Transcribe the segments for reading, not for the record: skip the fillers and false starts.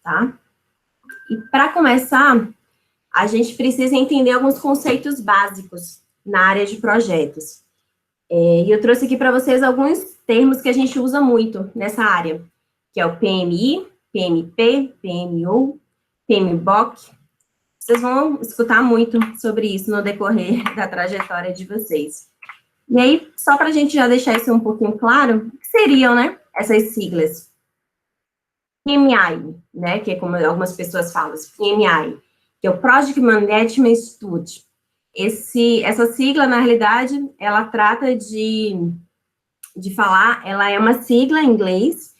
tá? E para começar, a gente precisa entender alguns conceitos básicos na área de projetos. E eu trouxe aqui para vocês alguns termos que a gente usa muito nessa área, que é o PMI, PMP, PMO, PMBOK. Vocês vão escutar muito sobre isso no decorrer da trajetória de vocês. E aí, só para a gente já deixar isso um pouquinho claro, o que seriam, né, essas siglas? PMI, né, que é como algumas pessoas falam, PMI, que é o Project Management Institute. Essa sigla, na realidade, ela trata de falar, ela é uma sigla em inglês,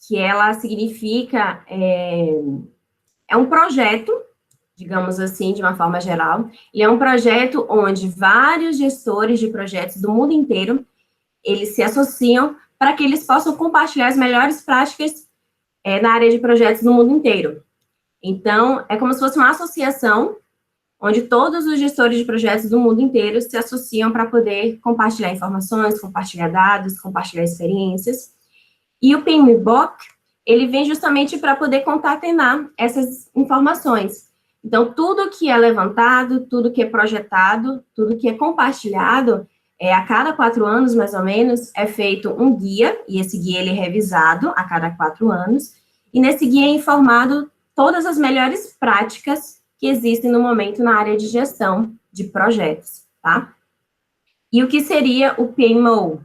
que ela significa, é um projeto, digamos assim, de uma forma geral, e é um projeto onde vários gestores de projetos do mundo inteiro, eles se associam para que eles possam compartilhar as melhores práticas na área de projetos no mundo inteiro. Então, é como se fosse uma associação onde todos os gestores de projetos do mundo inteiro se associam para poder compartilhar informações, compartilhar dados, compartilhar experiências. E o PMBOK, ele vem justamente para poder concatenar essas informações. Então, tudo que é levantado, tudo que é projetado, tudo que é compartilhado, a cada 4 anos, mais ou menos, é feito um guia, e esse guia ele é revisado a cada 4 anos, e nesse guia é informado todas as melhores práticas que existem no momento na área de gestão de projetos, tá? E o que seria o PMO?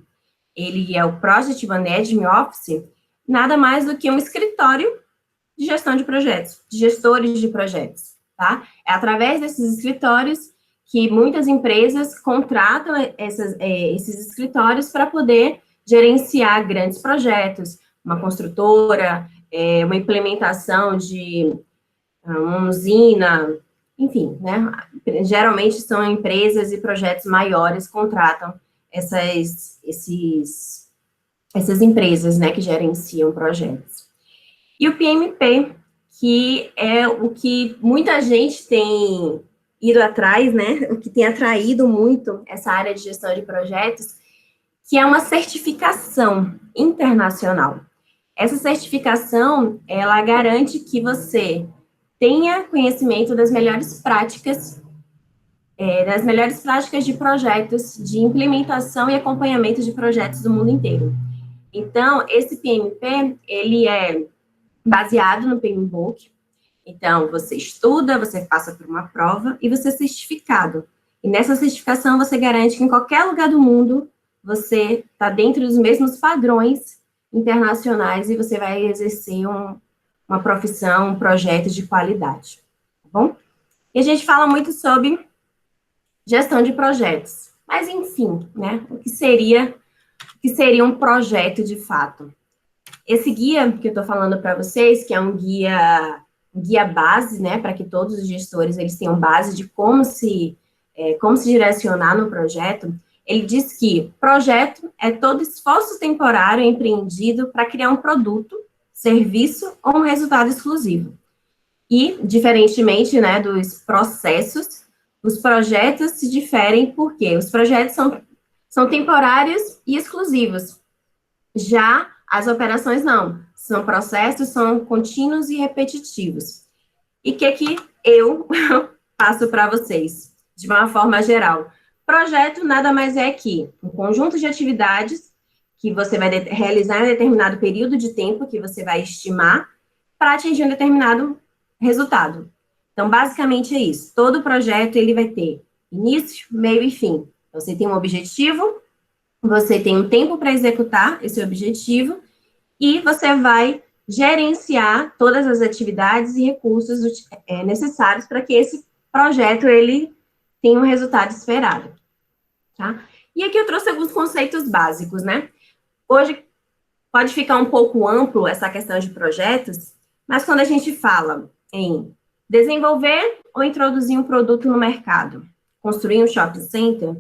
Ele é o Project Management Office, nada mais do que um escritório de gestão de projetos, de gestores de projetos, tá? É através desses escritórios que muitas empresas contratam esses escritórios para poder gerenciar grandes projetos, uma construtora, uma implementação de uma usina, enfim, né? Geralmente são empresas e projetos maiores que contratam essas empresas, né, que gerenciam projetos. E o PMP, que é o que muita gente tem ido atrás, né, o que tem atraído muito essa área de gestão de projetos, que é uma certificação internacional. Essa certificação, ela garante que você tenha conhecimento das melhores práticas de projetos, de implementação e acompanhamento de projetos do mundo inteiro. Então, esse PMP, ele é baseado no PMBOK. Então, você estuda, você passa por uma prova e você é certificado. E nessa certificação, você garante que em qualquer lugar do mundo, você está dentro dos mesmos padrões internacionais e você vai exercer uma profissão, um projeto de qualidade, tá bom? E a gente fala muito sobre gestão de projetos. Mas, enfim, né, o que seria um projeto de fato? Esse guia que eu estou falando para vocês, que é um guia base, né, para que todos os gestores eles tenham base de como se direcionar no projeto, ele diz que projeto é todo esforço temporário empreendido para criar um produto, serviço ou um resultado exclusivo. E, diferentemente, né, dos processos, os projetos se diferem porque os projetos são temporários e exclusivos. Já as operações não, são processos, são contínuos e repetitivos. E o que eu passo para vocês, de uma forma geral? Projeto nada mais é que um conjunto de atividades que você vai realizar em determinado período de tempo que você vai estimar para atingir um determinado resultado. Então, basicamente é isso. Todo projeto, ele vai ter início, meio e fim. Você tem um objetivo, você tem um tempo para executar esse objetivo e você vai gerenciar todas as atividades e recursos necessários para que esse projeto, ele tenha um resultado esperado, tá? E aqui eu trouxe alguns conceitos básicos, né? Hoje pode ficar um pouco amplo essa questão de projetos, mas quando a gente fala em desenvolver ou introduzir um produto no mercado, construir um shopping center,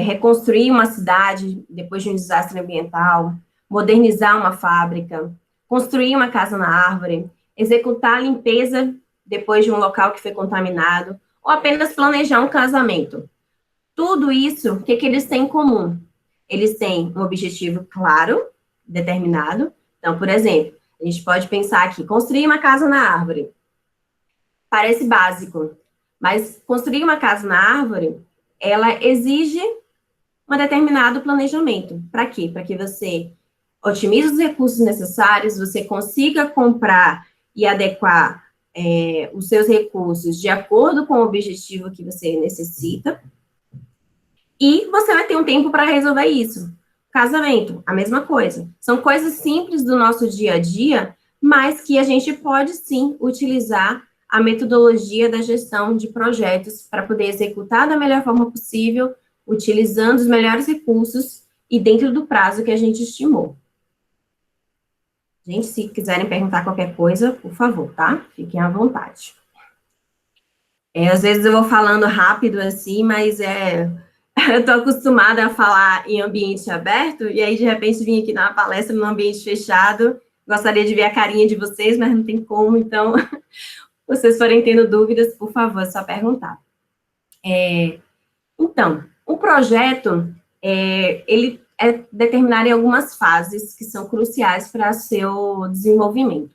reconstruir uma cidade depois de um desastre ambiental, modernizar uma fábrica, construir uma casa na árvore, executar a limpeza depois de um local que foi contaminado, ou apenas planejar um casamento. Tudo isso, o que eles têm em comum? Eles têm um objetivo claro, determinado. Então, por exemplo, A gente pode pensar aqui, construir uma casa na árvore. Parece básico, mas construir uma casa na árvore, ela exige um determinado planejamento. Para quê? Para que você otimize os recursos necessários, você consiga comprar e adequar os seus recursos de acordo com o objetivo que você necessita, e você vai ter um tempo para resolver isso. Casamento, a mesma coisa. São coisas simples do nosso dia a dia, mas que a gente pode sim utilizar a metodologia da gestão de projetos para poder executar da melhor forma possível, utilizando os melhores recursos e dentro do prazo que a gente estimou. Gente, se quiserem perguntar qualquer coisa, por favor, tá? Fiquem à vontade. Às vezes eu vou falando rápido assim, mas eu tô acostumada a falar em ambiente aberto, e aí, de repente, vim aqui na palestra num ambiente fechado. Gostaria de ver a carinha de vocês, mas não tem como, então, vocês forem tendo dúvidas, por favor, é só perguntar. Então, o projeto, ele é determinado em algumas fases que são cruciais para seu desenvolvimento.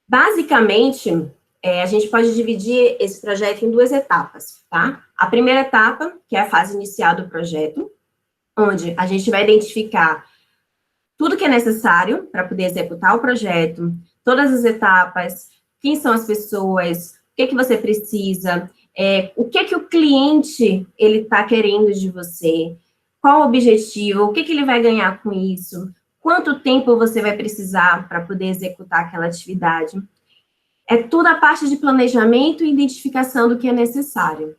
Basicamente, a gente pode dividir esse projeto em duas etapas, tá? A primeira etapa, que é a fase inicial do projeto, onde a gente vai identificar tudo que é necessário para poder executar o projeto, todas as etapas, quem são as pessoas, o que você precisa, o que o cliente ele está querendo de você, qual o objetivo, o que ele vai ganhar com isso, quanto tempo você vai precisar para poder executar aquela atividade. É toda a parte de planejamento e identificação do que é necessário.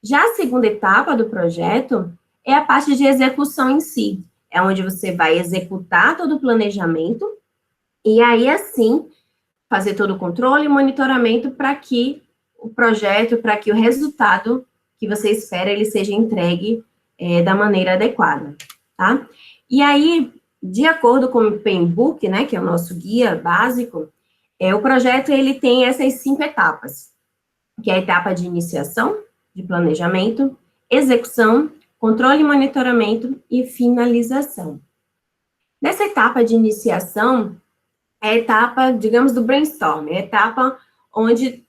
Já a segunda etapa do projeto é a parte de execução em si. É onde você vai executar todo o planejamento e aí, assim, fazer todo o controle e monitoramento para que o projeto, para que o resultado que você espera, ele seja entregue da maneira adequada, tá? E aí, de acordo com o PMBOK, né, que é o nosso guia básico, o projeto, ele tem essas 5 etapas, que é a etapa de iniciação, de planejamento, execução, controle e monitoramento e finalização. Nessa etapa de iniciação, é a etapa, digamos, do brainstorm, é a etapa onde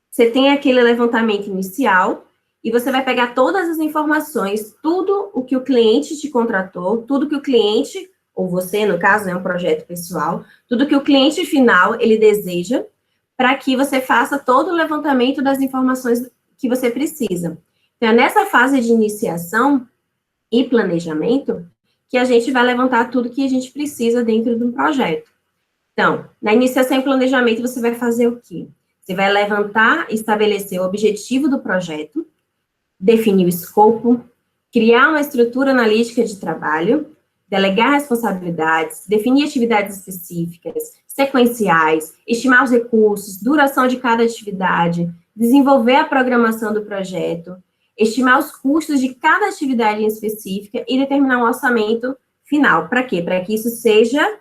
você tem aquele levantamento inicial e você vai pegar todas as informações, tudo o que o cliente te contratou, tudo que o cliente, ou você, no caso, é um projeto pessoal, tudo que o cliente final, ele deseja, para que você faça todo o levantamento das informações que você precisa. Então, é nessa fase de iniciação e planejamento que a gente vai levantar tudo que a gente precisa dentro de um projeto. Então, na iniciação e planejamento, você vai fazer o quê? Você vai levantar, estabelecer o objetivo do projeto, definir o escopo, criar uma estrutura analítica de trabalho, delegar responsabilidades, definir atividades específicas, sequenciais, estimar os recursos, duração de cada atividade, desenvolver a programação do projeto, estimar os custos de cada atividade em específica e determinar um orçamento final. Para quê? Para que isso seja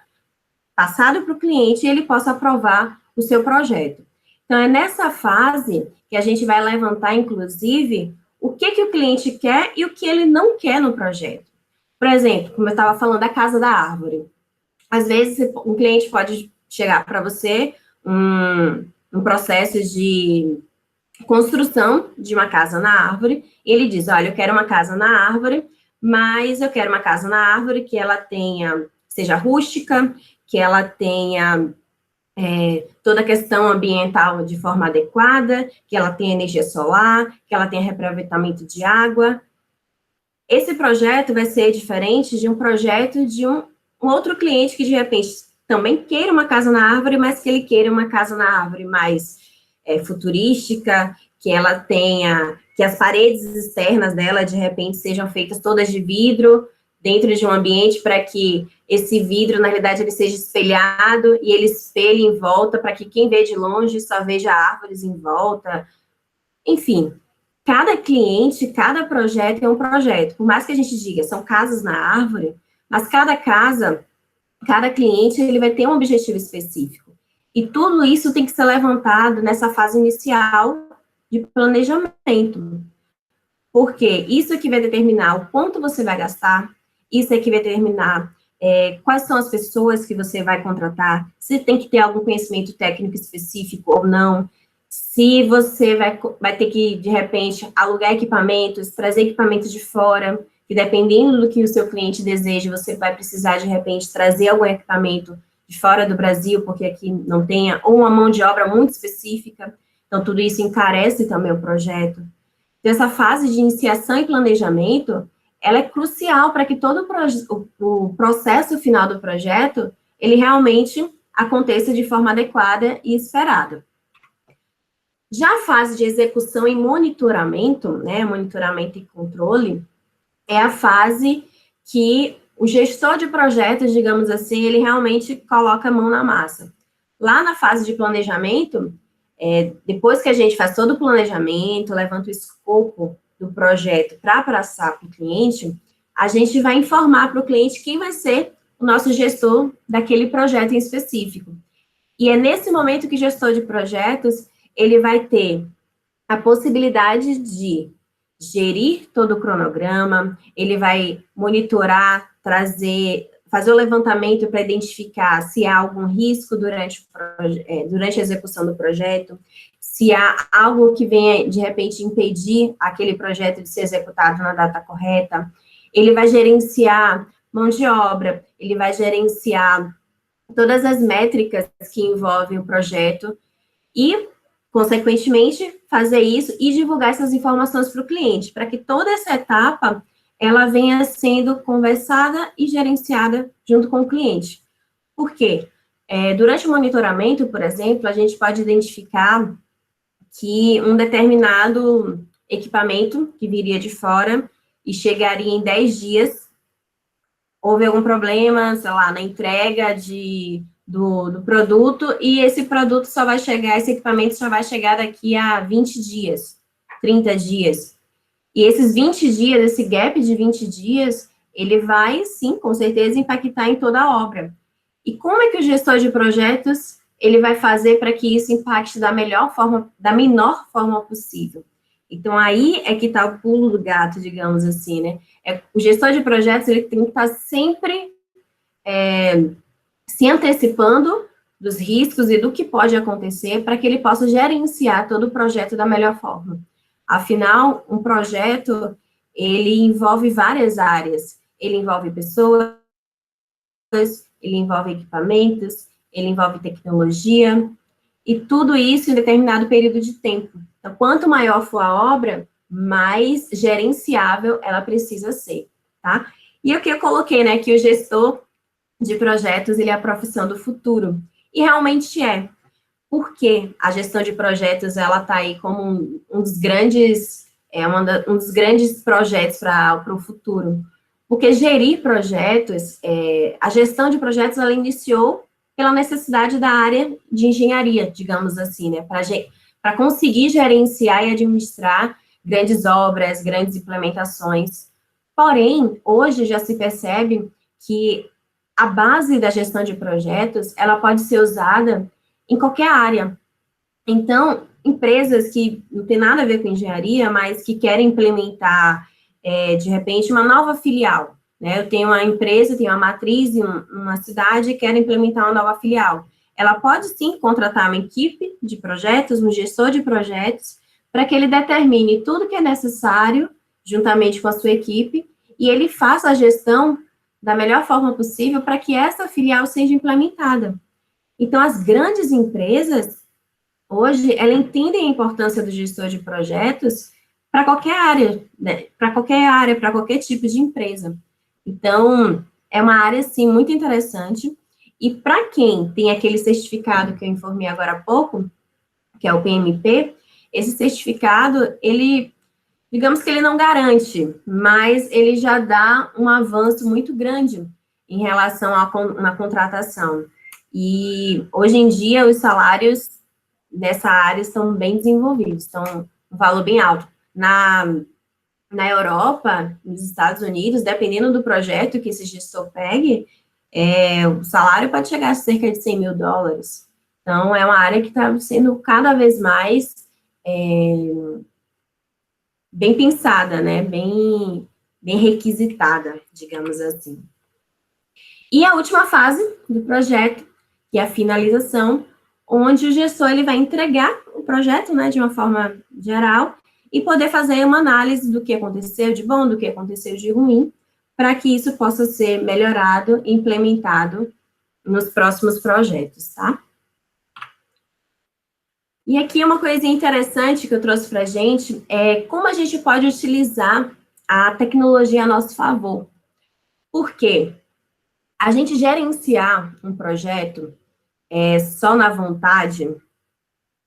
passado para o cliente e ele possa aprovar o seu projeto. Então, é nessa fase que a gente vai levantar, inclusive, o que o cliente quer e o que ele não quer no projeto. Por exemplo, como eu estava falando da casa da árvore. Às vezes, um cliente pode chegar para você um processo de construção de uma casa na árvore, e ele diz, olha, eu quero uma casa na árvore, mas eu quero uma casa na árvore que ela seja rústica, que ela tenha toda a questão ambiental de forma adequada, que ela tenha energia solar, que ela tenha reaproveitamento de água. Esse projeto vai ser diferente de um projeto de um outro cliente que, de repente, também queira uma casa na árvore, mas que ele queira uma casa na árvore mais futurística, que ela tenha, que as paredes externas dela, de repente, sejam feitas todas de vidro, dentro de um ambiente para que esse vidro, na realidade, ele seja espelhado e ele espelhe em volta para que quem vê de longe só veja árvores em volta. Enfim, cada cliente, cada projeto é um projeto. Por mais que a gente diga, são casas na árvore, mas cada casa, cada cliente, ele vai ter um objetivo específico. E tudo isso tem que ser levantado nessa fase inicial de planejamento. Porque isso é que vai determinar o quanto você vai gastar, isso é que vai determinar quais são as pessoas que você vai contratar, se tem que ter algum conhecimento técnico específico ou não, se você vai ter que, de repente, alugar equipamentos, trazer equipamentos de fora, que dependendo do que o seu cliente deseja, você vai precisar, de repente, trazer algum equipamento de fora do Brasil, porque aqui não tenha, ou uma mão de obra muito específica, então tudo isso encarece também o projeto. Então, essa fase de iniciação e planejamento, ela é crucial para que todo o processo final do projeto, ele realmente aconteça de forma adequada e esperada. Já a fase de execução e monitoramento, né, monitoramento e controle, é a fase que o gestor de projetos, digamos assim, ele realmente coloca a mão na massa. Lá na fase de planejamento, depois que a gente faz todo o planejamento, levanta o escopo do projeto para passar para o cliente, a gente vai informar para o cliente quem vai ser o nosso gestor daquele projeto em específico. E é nesse momento que o gestor de projetos, ele vai ter a possibilidade de gerir todo o cronograma, ele vai monitorar, fazer o levantamento para identificar se há algum risco durante a execução do projeto, se há algo que venha, de repente, impedir aquele projeto de ser executado na data correta. Ele vai gerenciar mão de obra, ele vai gerenciar todas as métricas que envolvem o projeto e, consequentemente, fazer isso e divulgar essas informações para o cliente, para que toda essa etapa ela venha sendo conversada e gerenciada junto com o cliente. Por quê? Durante o monitoramento, por exemplo, a gente pode identificar que um determinado equipamento que viria de fora e chegaria em 10 dias, houve algum problema, sei lá, na entrega do produto, e esse produto só vai chegar, esse equipamento só vai chegar daqui a 20 dias, 30 dias. E esses 20 dias, esse gap de 20 dias, ele vai, sim, com certeza, impactar em toda a obra. E como é que o gestor de projetos, ele vai fazer para que isso impacte da menor forma possível? Então, aí é que está o pulo do gato, digamos assim, né? O gestor de projetos, ele tem que estar sempre se antecipando dos riscos e do que pode acontecer para que ele possa gerenciar todo o projeto da melhor forma. Afinal, um projeto, ele envolve várias áreas. Ele envolve pessoas, ele envolve equipamentos, ele envolve tecnologia, e tudo isso em determinado período de tempo. Então, quanto maior for a obra, mais gerenciável ela precisa ser, tá? E o que eu coloquei, né, que o gestor de projetos, ele é a profissão do futuro. E realmente é. Porque a gestão de projetos, ela está aí como um dos grandes, um dos grandes projetos para o futuro. Porque gerir projetos, a gestão de projetos, ela iniciou pela necessidade da área de engenharia, digamos assim, né? Para conseguir gerenciar e administrar grandes obras, grandes implementações. Porém, hoje já se percebe que a base da gestão de projetos, ela pode ser usada em qualquer área. Então, empresas que não tem nada a ver com engenharia, mas que querem implementar, de repente, uma nova filial, né? Eu tenho uma empresa, tenho uma matriz em uma cidade e quero implementar uma nova filial. Ela pode, sim, contratar uma equipe de projetos, um gestor de projetos, para que ele determine tudo que é necessário, juntamente com a sua equipe, e ele faça a gestão da melhor forma possível para que essa filial seja implementada. Então, as grandes empresas, hoje, elas entendem a importância do gestor de projetos para qualquer área, né? Para qualquer tipo de empresa. Então, é uma área, sim, muito interessante. E para quem tem aquele certificado que eu informei agora há pouco, que é o PMP, esse certificado, ele, digamos que ele não garante, mas ele já dá um avanço muito grande em relação a uma contratação. E, hoje em dia, os salários nessa área estão bem desenvolvidos, estão um valor bem alto. Na Europa, nos Estados Unidos, dependendo do projeto que esse gestor pegue, o salário pode chegar a cerca de US$ 100.000. Então, é uma área que está sendo cada vez mais bem pensada, né? Bem requisitada, digamos assim. E a última fase do projeto, que é a finalização, onde o gestor ele vai entregar o projeto, né, de uma forma geral, e poder fazer uma análise do que aconteceu de bom, do que aconteceu de ruim, para que isso possa ser melhorado e implementado nos próximos projetos, tá? E aqui uma coisinha interessante que eu trouxe para a gente é como a gente pode utilizar a tecnologia a nosso favor. Por quê? A gente gerenciar um projeto só na vontade,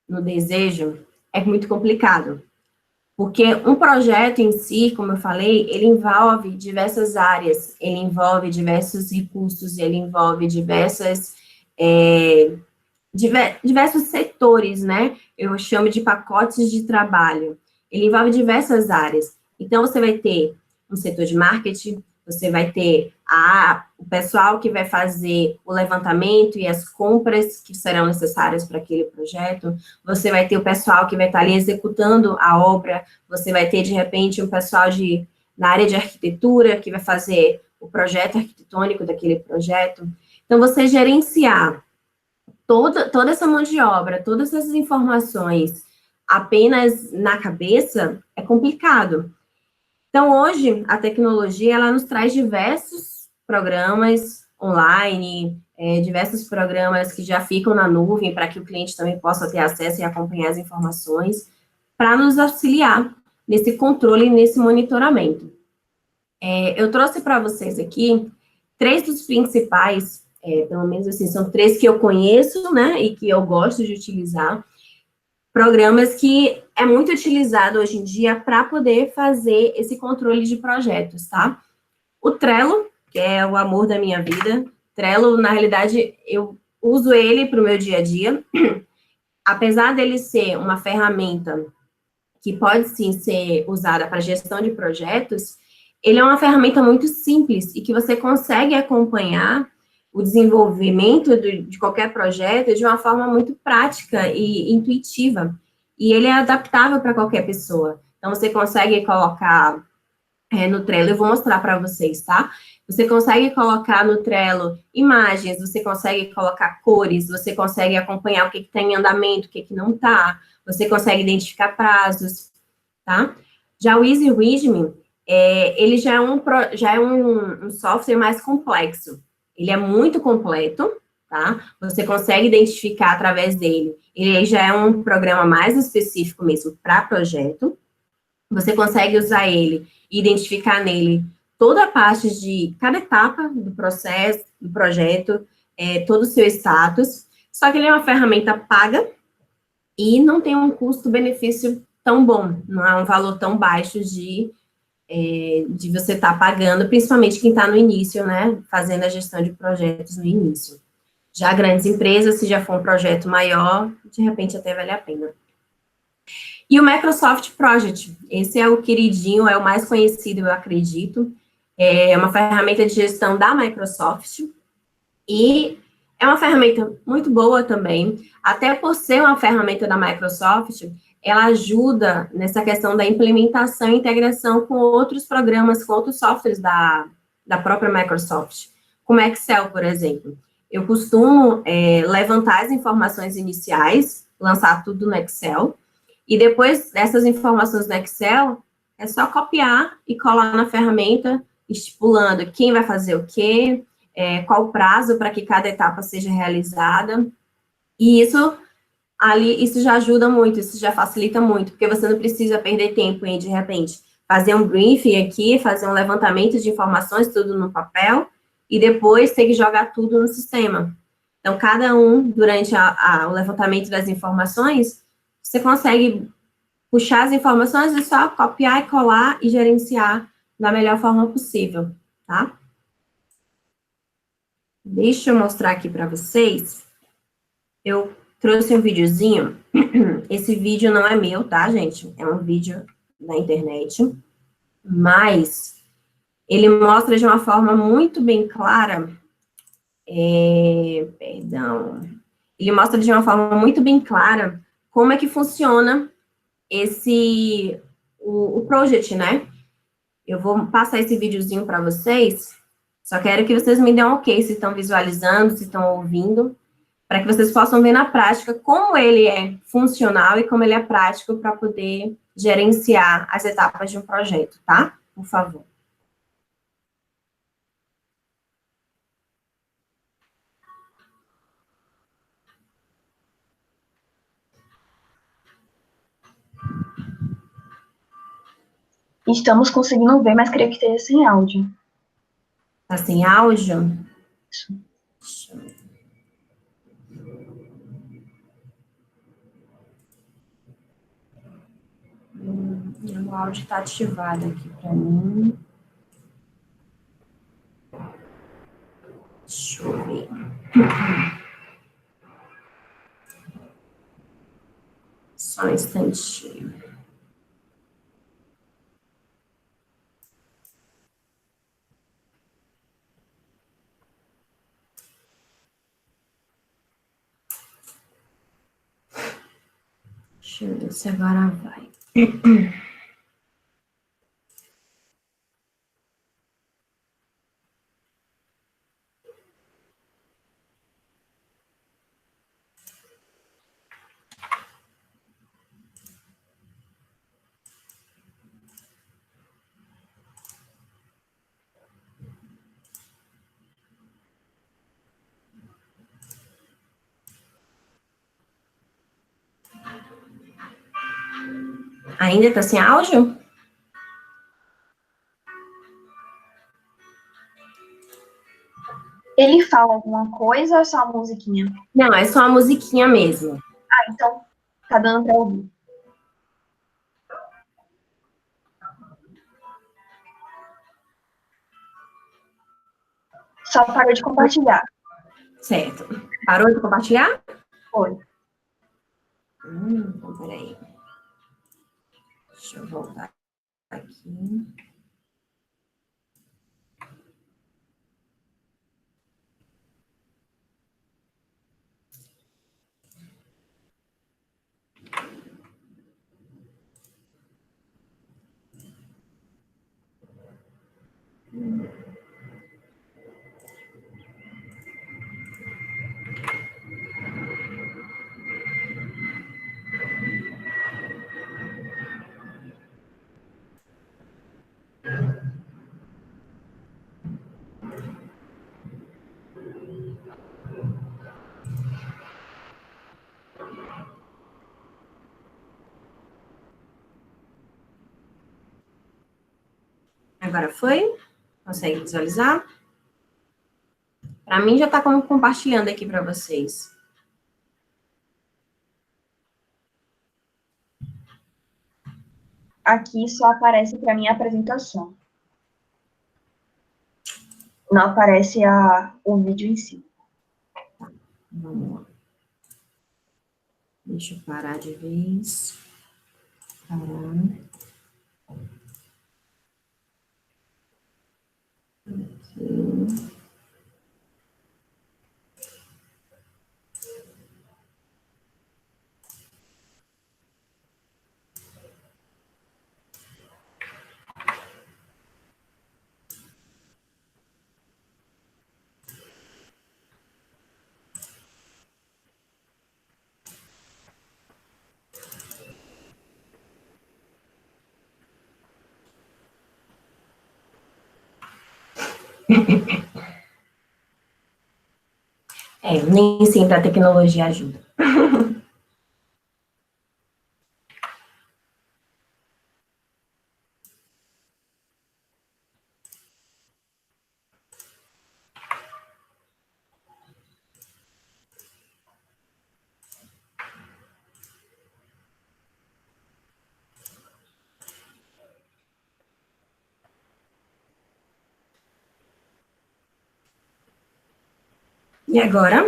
no desejo, é muito complicado. Porque um projeto em si, como eu falei, ele envolve diversas áreas, ele envolve diversos recursos, ele envolve diversos setores, né? Eu chamo de pacotes de trabalho. Ele envolve diversas áreas. Então, você vai ter um setor de marketing, você vai ter o pessoal que vai fazer o levantamento e as compras que serão necessárias para aquele projeto, você vai ter o pessoal que vai estar ali executando a obra, você vai ter, de repente, um pessoal na área de arquitetura que vai fazer o projeto arquitetônico daquele projeto. Então, você gerenciar toda essa mão de obra, todas essas informações apenas na cabeça é complicado. Então, hoje, a tecnologia, ela nos traz diversos programas online, diversos programas que já ficam na nuvem para que o cliente também possa ter acesso e acompanhar as informações, para nos auxiliar nesse controle e nesse monitoramento. Eu trouxe para vocês aqui 3 dos principais, pelo menos assim, são 3 que eu conheço, né, e que eu gosto de utilizar, programas que é muito utilizado hoje em dia para poder fazer esse controle de projetos, tá? O Trello, que é o amor da minha vida. Trello, na realidade, eu uso ele para o meu dia a dia. Apesar dele ser uma ferramenta que pode sim ser usada para gestão de projetos, ele é uma ferramenta muito simples e que você consegue acompanhar o desenvolvimento de qualquer projeto de uma forma muito prática e intuitiva. E ele é adaptável para qualquer pessoa. Então, você consegue colocar no Trello, eu vou mostrar para vocês, tá? Você consegue colocar no Trello imagens, você consegue colocar cores, você consegue acompanhar o que está em andamento, o que não está, você consegue identificar prazos, tá? Já o Easy Readme, ele já é um software mais complexo. Ele é muito completo, tá? Você consegue identificar através dele. Ele já é um programa mais específico mesmo para projeto. Você consegue usar ele e identificar nele toda a parte de cada etapa do processo, do projeto, todo o seu status. Só que ele é uma ferramenta paga e não tem um custo-benefício tão bom, não é um valor tão baixo de você estar pagando, principalmente quem está no início, né, fazendo a gestão de projetos no início. Já grandes empresas, se já for um projeto maior, de repente até vale a pena. E o Microsoft Project, esse é o queridinho, é o mais conhecido, eu acredito. É uma ferramenta de gestão da Microsoft e é uma ferramenta muito boa também, até por ser uma ferramenta da Microsoft, ela ajuda nessa questão da implementação e integração com outros programas, com outros softwares da própria Microsoft, como Excel, por exemplo. Eu costumo levantar as informações iniciais, lançar tudo no Excel, e depois dessas informações no Excel, é só copiar e colar na ferramenta, estipulando quem vai fazer o quê, qual o prazo para que cada etapa seja realizada. E isso já ajuda muito, isso já facilita muito, porque você não precisa perder tempo em, de repente, fazer um briefing aqui, fazer um levantamento de informações, tudo no papel, e depois ter que jogar tudo no sistema. Então, cada um, durante o levantamento das informações, você consegue puxar as informações e só copiar e colar e gerenciar da melhor forma possível, tá? Deixa eu mostrar aqui para vocês. Eu trouxe um videozinho. Esse vídeo não é meu, tá, gente? É um vídeo da internet. Mas ele mostra de uma forma muito bem clara. Perdão. Ele mostra de uma forma muito bem clara como é que funciona o project, né? Eu vou passar esse videozinho para vocês. Só quero que vocês me dêem um ok, se estão visualizando, se estão ouvindo, para que vocês possam ver na prática como ele é funcional e como ele é prático para poder gerenciar as etapas de um projeto, tá? Por favor. Estamos conseguindo ver, mas queria que esteja sem áudio. Tá sem áudio? Isso. Deixa eu ver. O áudio está ativado aqui para mim. Deixa eu ver. Só um instantinho. Deixa eu ver se agora vai. Ainda está sem áudio? Ele fala alguma coisa ou é só a musiquinha? Não, é só a musiquinha mesmo. Ah, então tá dando pra ouvir. Só parou de compartilhar. Certo. Parou de compartilhar? Foi. Então, peraí. Deixa eu voltar aqui. Agora foi? Consegue visualizar? Para mim já está compartilhando aqui para vocês. Aqui só aparece para mim a apresentação. Não aparece o vídeo em si. Vamos lá. Deixa eu parar de vez. Parar. Aqui. Nem sempre a tecnologia ajuda. E agora?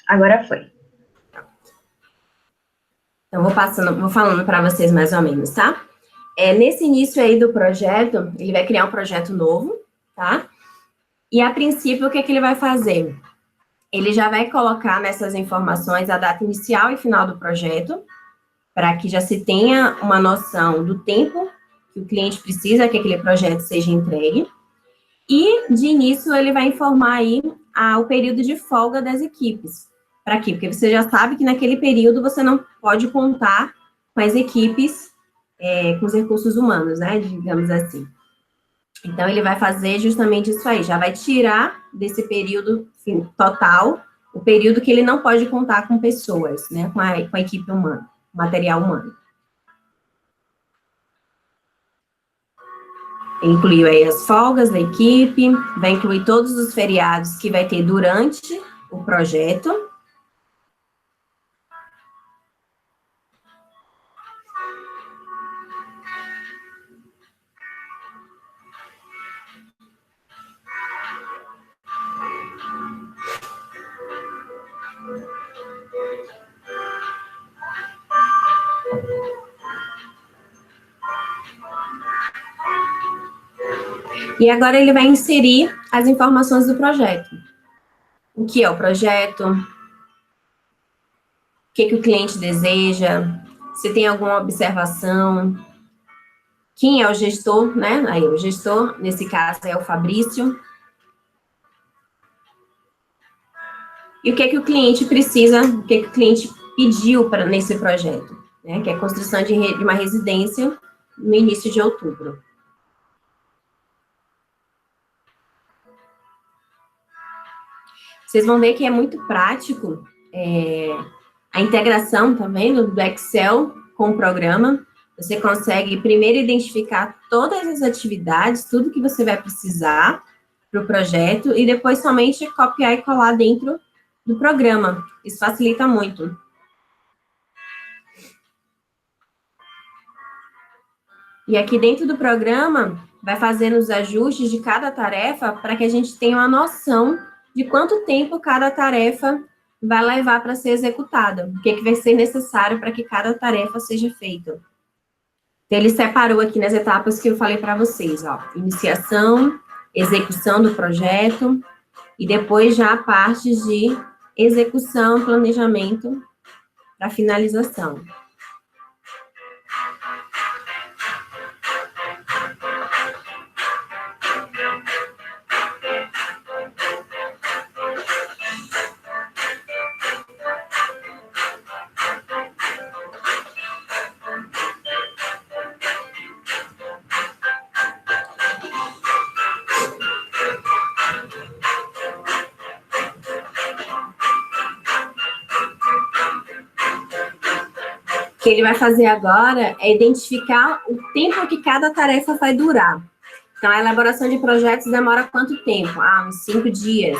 Agora foi. Então, vou falando para vocês mais ou menos, tá? Nesse início aí do projeto, ele vai criar um projeto novo, tá? E, a princípio, o que ele vai fazer? Ele já vai colocar nessas informações a data inicial e final do projeto, para que já se tenha uma noção do tempo que o cliente precisa que aquele projeto seja entregue. E, de início, ele vai informar aí o período de folga das equipes. Para quê? Porque você já sabe que naquele período você não pode contar com as equipes, com os recursos humanos, né, digamos assim. Então, ele vai fazer justamente isso aí, já vai tirar desse período total, o período que ele não pode contar com pessoas, né, com a equipe humana, material humano. Incluiu aí as folgas da equipe, vai incluir todos os feriados que vai ter durante o projeto. E agora ele vai inserir as informações do projeto. O que é o projeto? O que o cliente deseja? Se tem alguma observação? Quem é o gestor, né? Aí, o gestor, nesse caso, é o Fabrício. E o que o cliente precisa, o que o cliente pediu nesse projeto, né? Que é a construção de uma residência no início de outubro. Vocês vão ver que é muito prático a integração, tá vendo, do Excel com o programa. Você consegue primeiro identificar todas as atividades, tudo que você vai precisar para o projeto, e depois somente copiar e colar dentro do programa. Isso facilita muito. E aqui dentro do programa, vai fazendo os ajustes de cada tarefa para que a gente tenha uma noção de quanto tempo cada tarefa vai levar para ser executada, o que vai ser necessário para que cada tarefa seja feita. Então, ele separou aqui nas etapas que eu falei para vocês, ó, iniciação, execução do projeto, e depois já a parte de execução, planejamento para finalização. O que ele vai fazer agora é identificar o tempo que cada tarefa vai durar. Então, a elaboração de projetos demora quanto tempo? Uns 5 dias.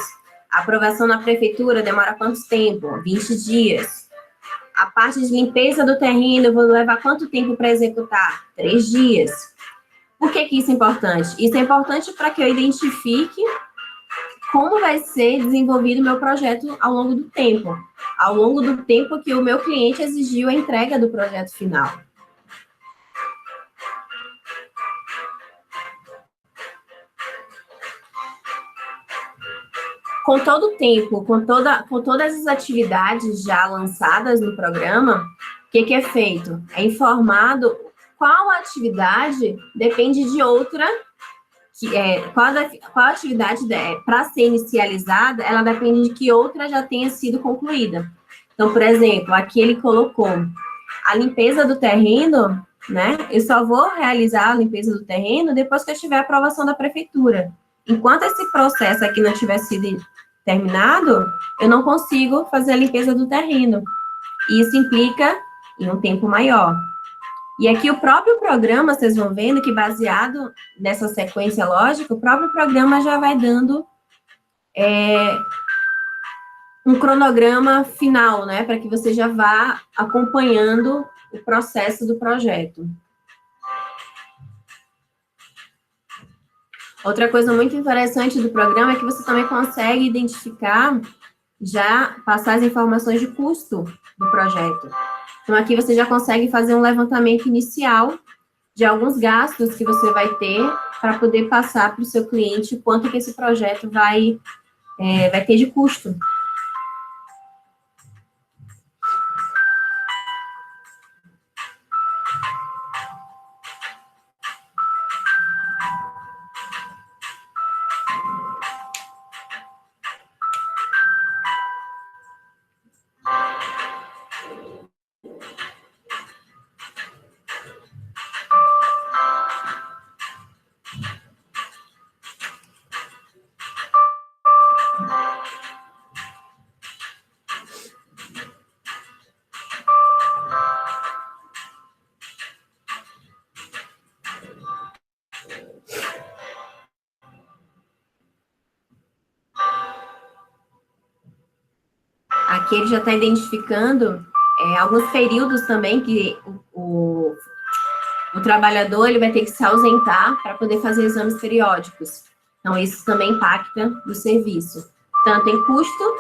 A aprovação na prefeitura demora quanto tempo? 20 dias. A parte de limpeza do terreno, eu vou levar quanto tempo para executar? 3 dias. Por que isso é importante? Isso é importante para que eu identifique como vai ser desenvolvido o meu projeto ao longo do tempo. Ao longo do tempo que o meu cliente exigiu a entrega do projeto final. Com todo o tempo, com todas as atividades já lançadas no programa, o que é feito? É informado qual atividade depende de outra, qual atividade para ser inicializada, ela depende de que outra já tenha sido concluída. Então, por exemplo, aqui ele colocou a limpeza do terreno, né? Eu só vou realizar a limpeza do terreno depois que eu tiver a aprovação da prefeitura. Enquanto esse processo aqui não tiver sido terminado, eu não consigo fazer a limpeza do terreno. Isso implica em um tempo maior. E aqui o próprio programa, vocês vão vendo que baseado nessa sequência lógica, o próprio programa já vai dando um cronograma final, né, para que você já vá acompanhando o processo do projeto. Outra coisa muito interessante do programa é que você também consegue identificar, já passar as informações de custo do projeto. Então, aqui você já consegue fazer um levantamento inicial de alguns gastos que você vai ter para poder passar para o seu cliente quanto que esse projeto vai ter de custo. aqui ele já está identificando alguns períodos também que o trabalhador ele vai ter que se ausentar para poder fazer exames periódicos. Então, isso também impacta no serviço. Tanto em custo,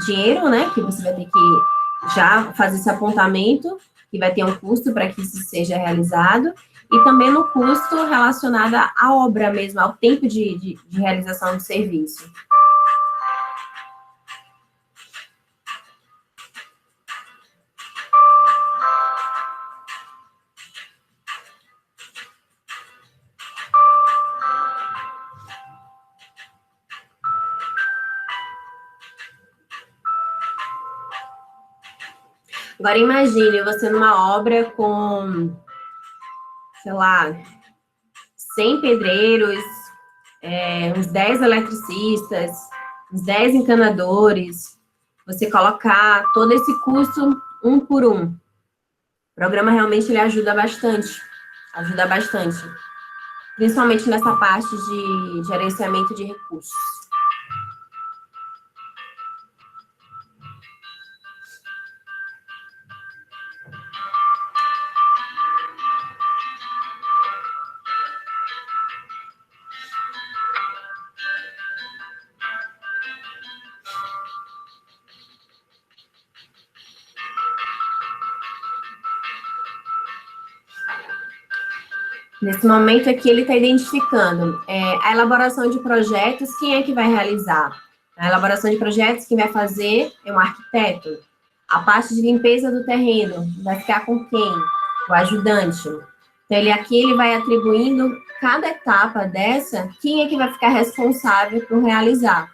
dinheiro, né, que você vai ter que já fazer esse apontamento, que vai ter um custo para que isso seja realizado, e também no custo relacionado à obra mesmo, ao tempo de realização do serviço. Agora imagine você numa obra com, sei lá, 100 pedreiros, uns 10 eletricistas, uns 10 encanadores, você colocar todo esse custo um por um. O programa realmente ele ajuda bastante, principalmente nessa parte de gerenciamento de recursos. Nesse momento aqui, ele está identificando a elaboração de projetos, quem é que vai realizar? A elaboração de projetos, quem vai fazer é um arquiteto. A parte de limpeza do terreno vai ficar com quem? O ajudante. Então, ele vai atribuindo cada etapa dessa, quem é que vai ficar responsável por realizar.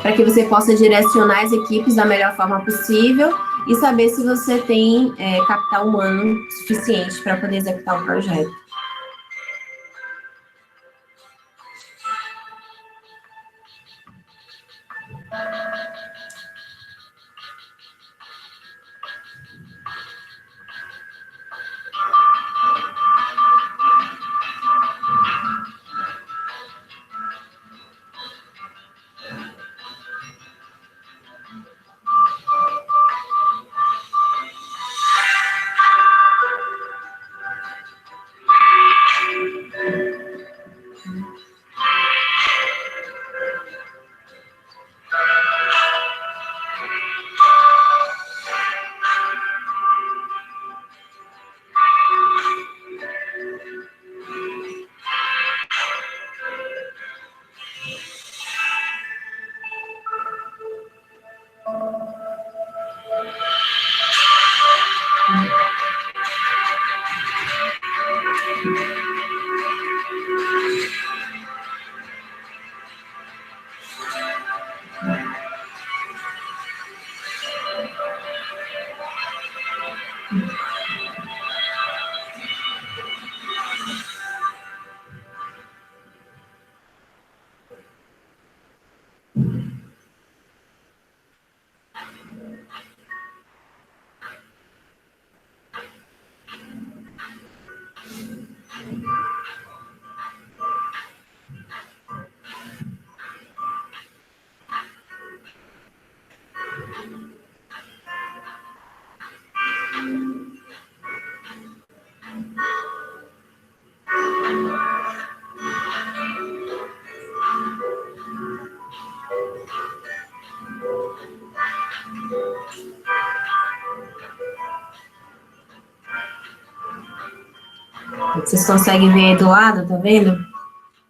Para que você possa direcionar as equipes da melhor forma possível e saber se você tem capital humano suficiente para poder executar o projeto. Vocês conseguem ver aí do lado, tá vendo?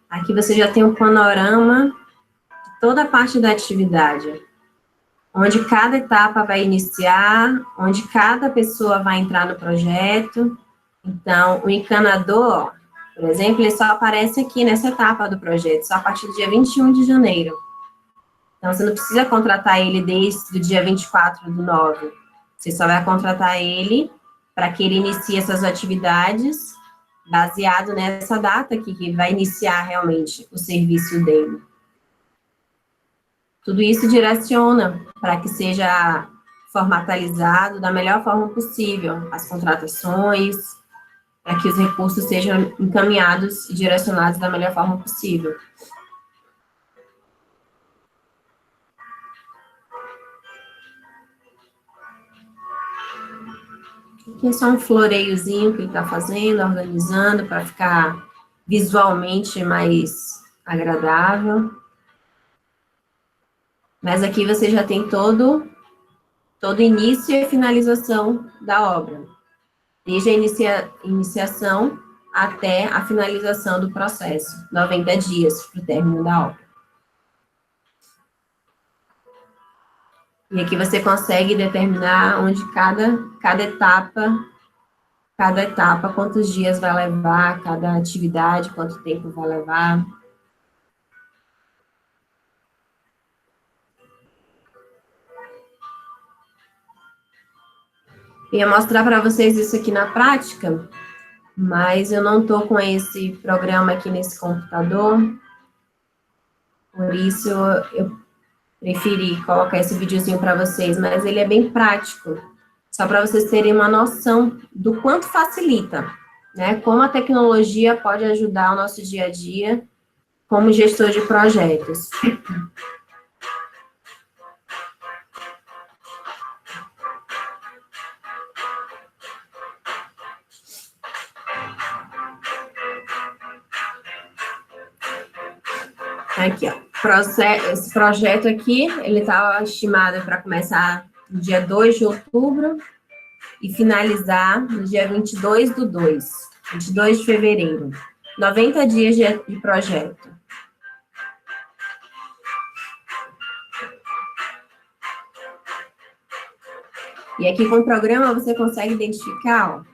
Aqui você já tem um panorama de toda a parte da atividade, onde cada etapa vai iniciar, onde cada pessoa vai entrar no projeto. Então, o encanador, por exemplo, ele só aparece aqui nessa etapa do projeto, só a partir do dia 21 de janeiro. Então, você não precisa contratar ele desde o dia 24/9. Você só vai contratar ele para que ele inicie essas atividades baseado nessa data aqui, que vai iniciar realmente o serviço dele. Tudo isso direciona para que seja formatalizado da melhor forma possível as contratações, para que os recursos sejam encaminhados e direcionados da melhor forma possível. Aqui é só um floreiozinho que ele está fazendo, organizando para ficar visualmente mais agradável. Mas aqui você já tem todo início e finalização da obra. Desde a iniciação até a finalização do processo. 90 dias para o término da obra. E aqui você consegue determinar onde cada etapa, quantos dias vai levar, cada atividade, quanto tempo vai levar. Eu ia mostrar para vocês isso aqui na prática, mas eu não estou com esse programa aqui nesse computador, por isso eu preferi colocar esse videozinho para vocês, mas ele é bem prático, só para vocês terem uma noção do quanto facilita, né? Como a tecnologia pode ajudar o nosso dia a dia como gestor de projetos. Aqui, ó. Esse projeto aqui, ele estava estimado para começar no dia 2 de outubro e finalizar no dia 22 de fevereiro. 90 dias de projeto. E aqui com o programa você consegue identificar, ó,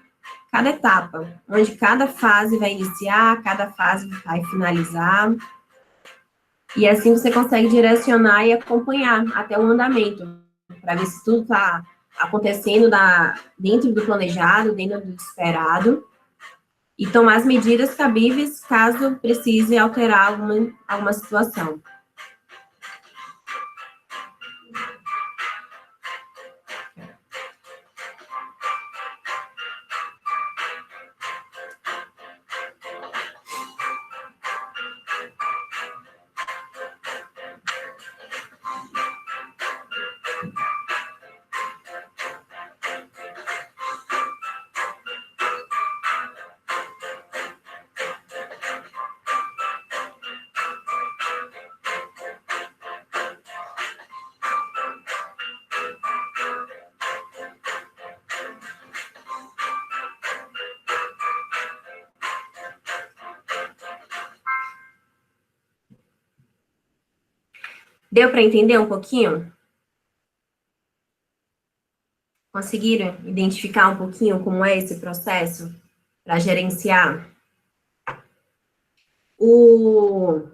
cada etapa, onde cada fase vai iniciar, cada fase vai finalizar. E assim você consegue direcionar e acompanhar até o andamento, para ver se tudo está acontecendo dentro do planejado, dentro do esperado, e tomar as medidas cabíveis caso precise alterar alguma situação. Deu para entender um pouquinho? Conseguiram identificar um pouquinho como é esse processo para gerenciar? Como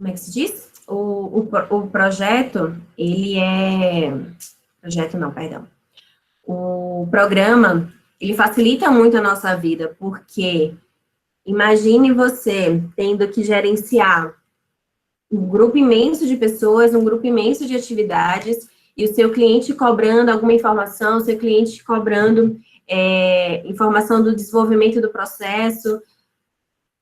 é que se diz? O projeto, ele é... Projeto não, perdão. O programa, ele facilita muito a nossa vida, porque imagine você tendo que gerenciar um grupo imenso de pessoas, um grupo imenso de atividades, e o seu cliente cobrando alguma informação, o seu cliente cobrando informação do desenvolvimento do processo,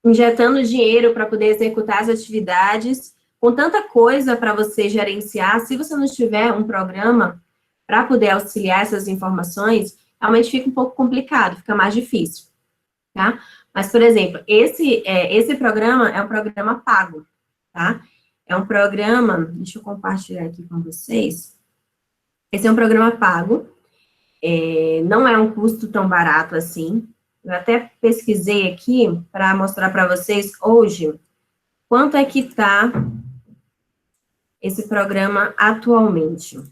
injetando dinheiro para poder executar as atividades, com tanta coisa para você gerenciar, se você não tiver um programa para poder auxiliar essas informações, realmente fica um pouco complicado, fica mais difícil, tá? Mas, por exemplo, esse programa é um programa pago, tá? É um programa, deixa eu compartilhar aqui com vocês. Esse é um programa pago, não é um custo tão barato assim. Eu até pesquisei aqui para mostrar para vocês hoje quanto é que está esse programa atualmente.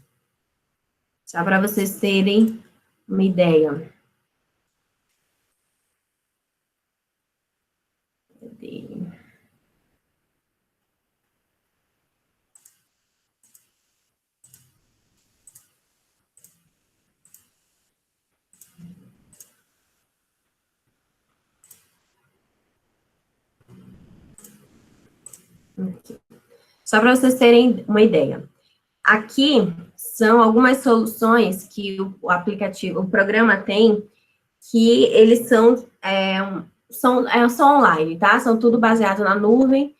Só para vocês terem uma ideia. Cadê? Aqui. Só para vocês terem uma ideia. Aqui são algumas soluções que o aplicativo, o programa tem, que eles são online, tá? São tudo baseado na nuvem,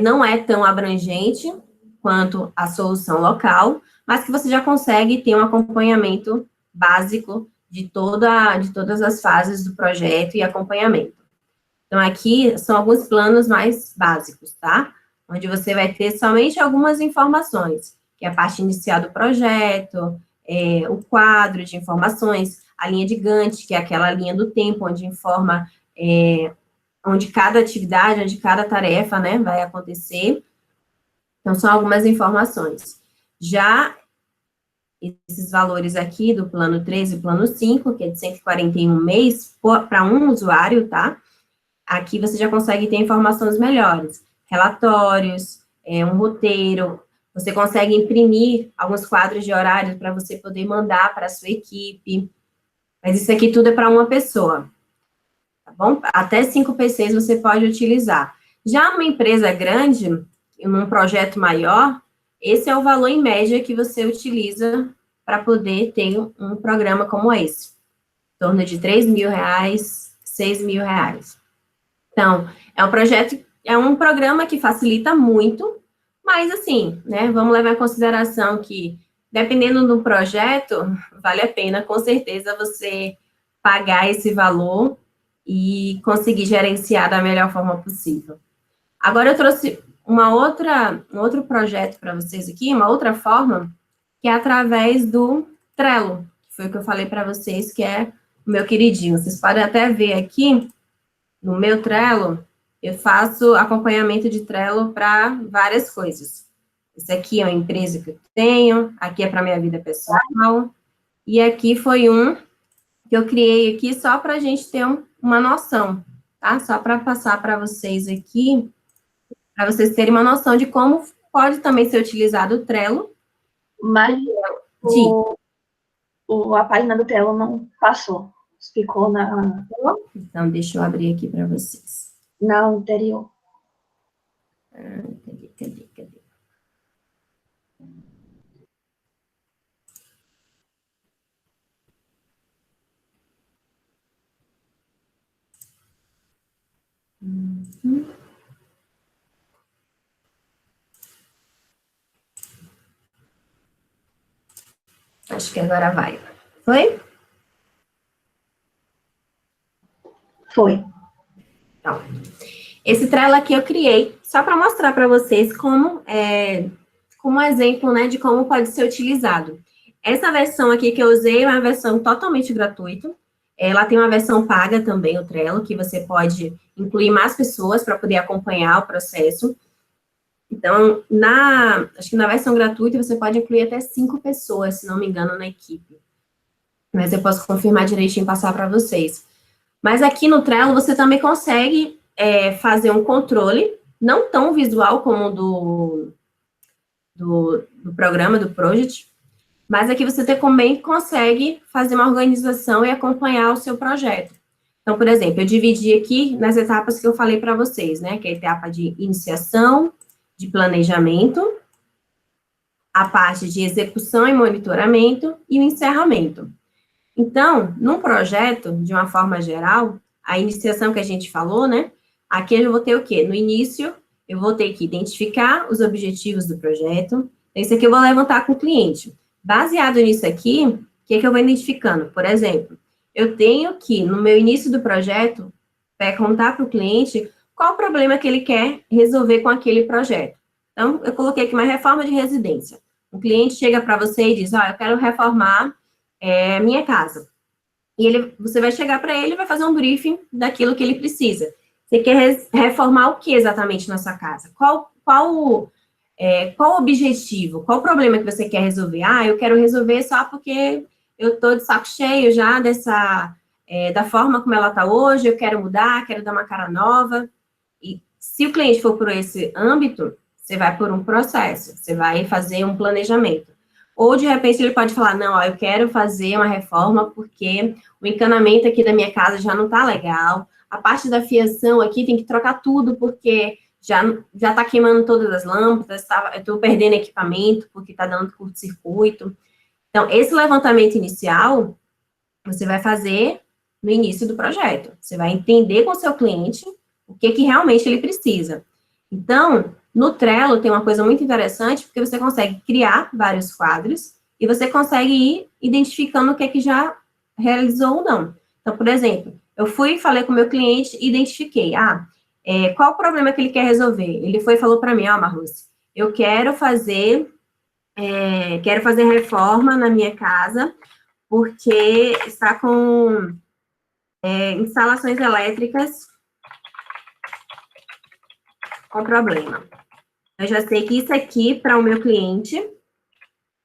não é tão abrangente quanto a solução local, mas que você já consegue ter um acompanhamento básico de todas as fases do projeto e acompanhamento. Então, aqui são alguns planos mais básicos, tá? Onde você vai ter somente algumas informações, que é a parte inicial do projeto, o quadro de informações, a linha de Gantt, que é aquela linha do tempo, onde informa onde cada atividade, onde cada tarefa, né, vai acontecer. Então, são algumas informações. Já esses valores aqui do plano 3 e plano 5, que é de 141 mês, para um usuário, tá? Aqui você já consegue ter informações melhores. Relatórios, um roteiro, você consegue imprimir alguns quadros de horário para você poder mandar para a sua equipe. Mas isso aqui tudo é para uma pessoa, tá bom? Até 5 PCs você pode utilizar. Já uma empresa grande, num projeto maior, esse é o valor em média que você utiliza para poder ter um programa como esse. Em torno de R$3.000, R$6.000. Então, é um programa que facilita muito, mas assim, né, vamos levar em consideração que, dependendo do projeto, vale a pena, com certeza, você pagar esse valor e conseguir gerenciar da melhor forma possível. Agora, eu trouxe um outro projeto para vocês aqui, uma outra forma, que é através do Trello, que foi o que eu falei para vocês, que é o meu queridinho. Vocês podem até ver aqui, no meu Trello, eu faço acompanhamento de Trello para várias coisas. Esse aqui é uma empresa que eu tenho, aqui é para minha vida pessoal, e aqui foi um que eu criei aqui só para a gente ter uma noção, tá? Só para passar para vocês aqui, para vocês terem uma noção de como pode também ser utilizado o Trello. Mas a página do Trello não passou. Ficou na... Então, deixa eu abrir aqui para vocês. Na anterior. Cadê? Acho que agora vai. Foi? Foi. Então, esse Trello aqui eu criei só para mostrar para vocês como um exemplo, né, de como pode ser utilizado. Essa versão aqui que eu usei é uma versão totalmente gratuita. Ela tem uma versão paga também, o Trello, que você pode incluir mais pessoas para poder acompanhar o processo. Então, acho que na versão gratuita você pode incluir até 5 pessoas, se não me engano, na equipe. Mas eu posso confirmar direitinho e passar para vocês. Mas aqui no Trello você também consegue fazer um controle, não tão visual como do programa, do project, mas aqui você também consegue fazer uma organização e acompanhar o seu projeto. Então, por exemplo, eu dividi aqui nas etapas que eu falei para vocês, né, que é a etapa de iniciação, de planejamento, a parte de execução e monitoramento e o encerramento. Então, num projeto, de uma forma geral, a iniciação que a gente falou, né, aqui eu vou ter o quê? No início, eu vou ter que identificar os objetivos do projeto. Esse aqui eu vou levantar com o cliente. Baseado nisso aqui, o que é que eu vou identificando? Por exemplo, eu tenho que, no meu início do projeto, contar para o cliente qual o problema que ele quer resolver com aquele projeto. Então, eu coloquei aqui uma reforma de residência. O cliente chega para você e diz, eu quero reformar minha casa. E você vai chegar para ele e vai fazer um briefing daquilo que ele precisa. Você quer reformar o que exatamente na sua casa? Qual o objetivo? Qual o problema que você quer resolver? Eu quero resolver só porque eu estou de saco cheio já da forma como ela está hoje, eu quero mudar, quero dar uma cara nova. E se o cliente for por esse âmbito, você vai por um processo, você vai fazer um planejamento. Ou, de repente, ele pode falar, não, eu quero fazer uma reforma porque o encanamento aqui da minha casa já não está legal, a parte da fiação aqui tem que trocar tudo porque já está queimando todas as lâmpadas, eu estou perdendo equipamento porque está dando curto-circuito. Então, esse levantamento inicial, você vai fazer no início do projeto. Você vai entender com o seu cliente o que realmente ele precisa. Então, no Trello tem uma coisa muito interessante, porque você consegue criar vários quadros e você consegue ir identificando o que é que já realizou ou não. Então, por exemplo, eu fui e falei com o meu cliente e identifiquei, qual o problema que ele quer resolver? Ele foi e falou para mim, Marluce, eu quero fazer reforma na minha casa, porque está com instalações elétricas com problema. Eu já sei que isso aqui, para o meu cliente,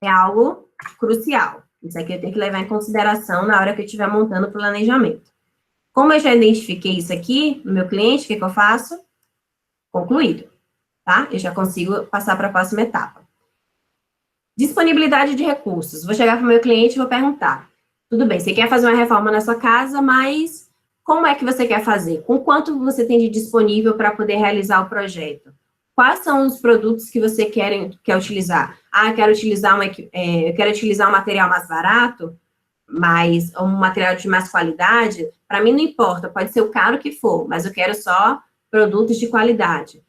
é algo crucial. Isso aqui eu tenho que levar em consideração na hora que eu estiver montando o planejamento. Como eu já identifiquei isso aqui no meu cliente, o que eu faço? Concluído, tá? Eu já consigo passar para a próxima etapa. Disponibilidade de recursos. Vou chegar para o meu cliente e vou perguntar. Tudo bem, você quer fazer uma reforma na sua casa, mas como é que você quer fazer? Com quanto você tem de disponível para poder realizar o projeto? Quais são os produtos que você quer utilizar? Eu quero utilizar um material mais barato, mas um material de mais qualidade. Para mim não importa, pode ser o caro que for, mas eu quero só produtos de qualidade.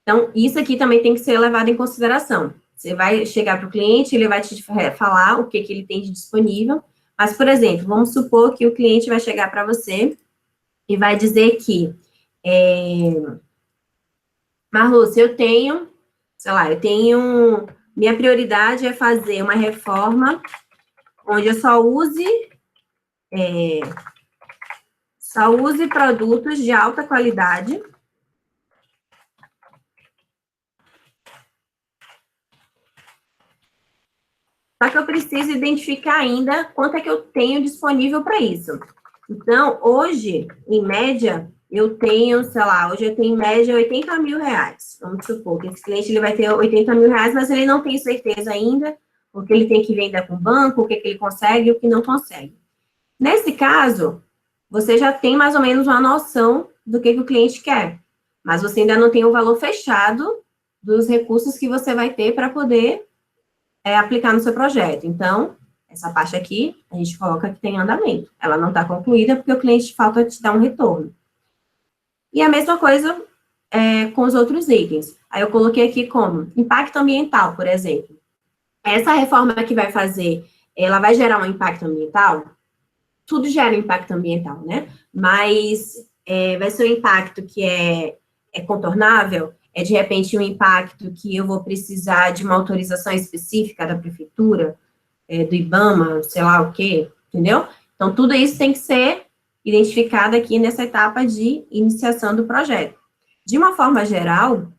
Então, isso aqui também tem que ser levado em consideração. Você vai chegar para o cliente, ele vai te falar o que ele tem de disponível, mas, por exemplo, vamos supor que o cliente vai chegar para você e vai dizer que, Marluce, minha prioridade é fazer uma reforma onde eu só use produtos de alta qualidade. Só que eu preciso identificar ainda quanto é que eu tenho disponível para isso. Então, hoje, em média, eu tenho em média 80 mil reais. Vamos supor que esse cliente ele vai ter 80 mil reais, mas ele não tem certeza ainda, porque ele tem que vender com o banco, o que ele consegue e o que não consegue. Nesse caso, você já tem mais ou menos uma noção do que o cliente quer, mas você ainda não tem o valor fechado dos recursos que você vai ter para poder aplicar no seu projeto. Então, essa parte aqui, a gente coloca que tem andamento. Ela não está concluída porque o cliente falta te dar um retorno. E a mesma coisa com os outros itens. Aí eu coloquei aqui como impacto ambiental, por exemplo. Essa reforma que vai fazer, ela vai gerar um impacto ambiental? Tudo gera impacto ambiental, né? Mas vai ser um impacto que é contornável? É, de repente, um impacto que eu vou precisar de uma autorização específica da prefeitura, do IBAMA, sei lá o quê, entendeu? Então, tudo isso tem que ser identificado aqui nessa etapa de iniciação do projeto. De uma forma geral,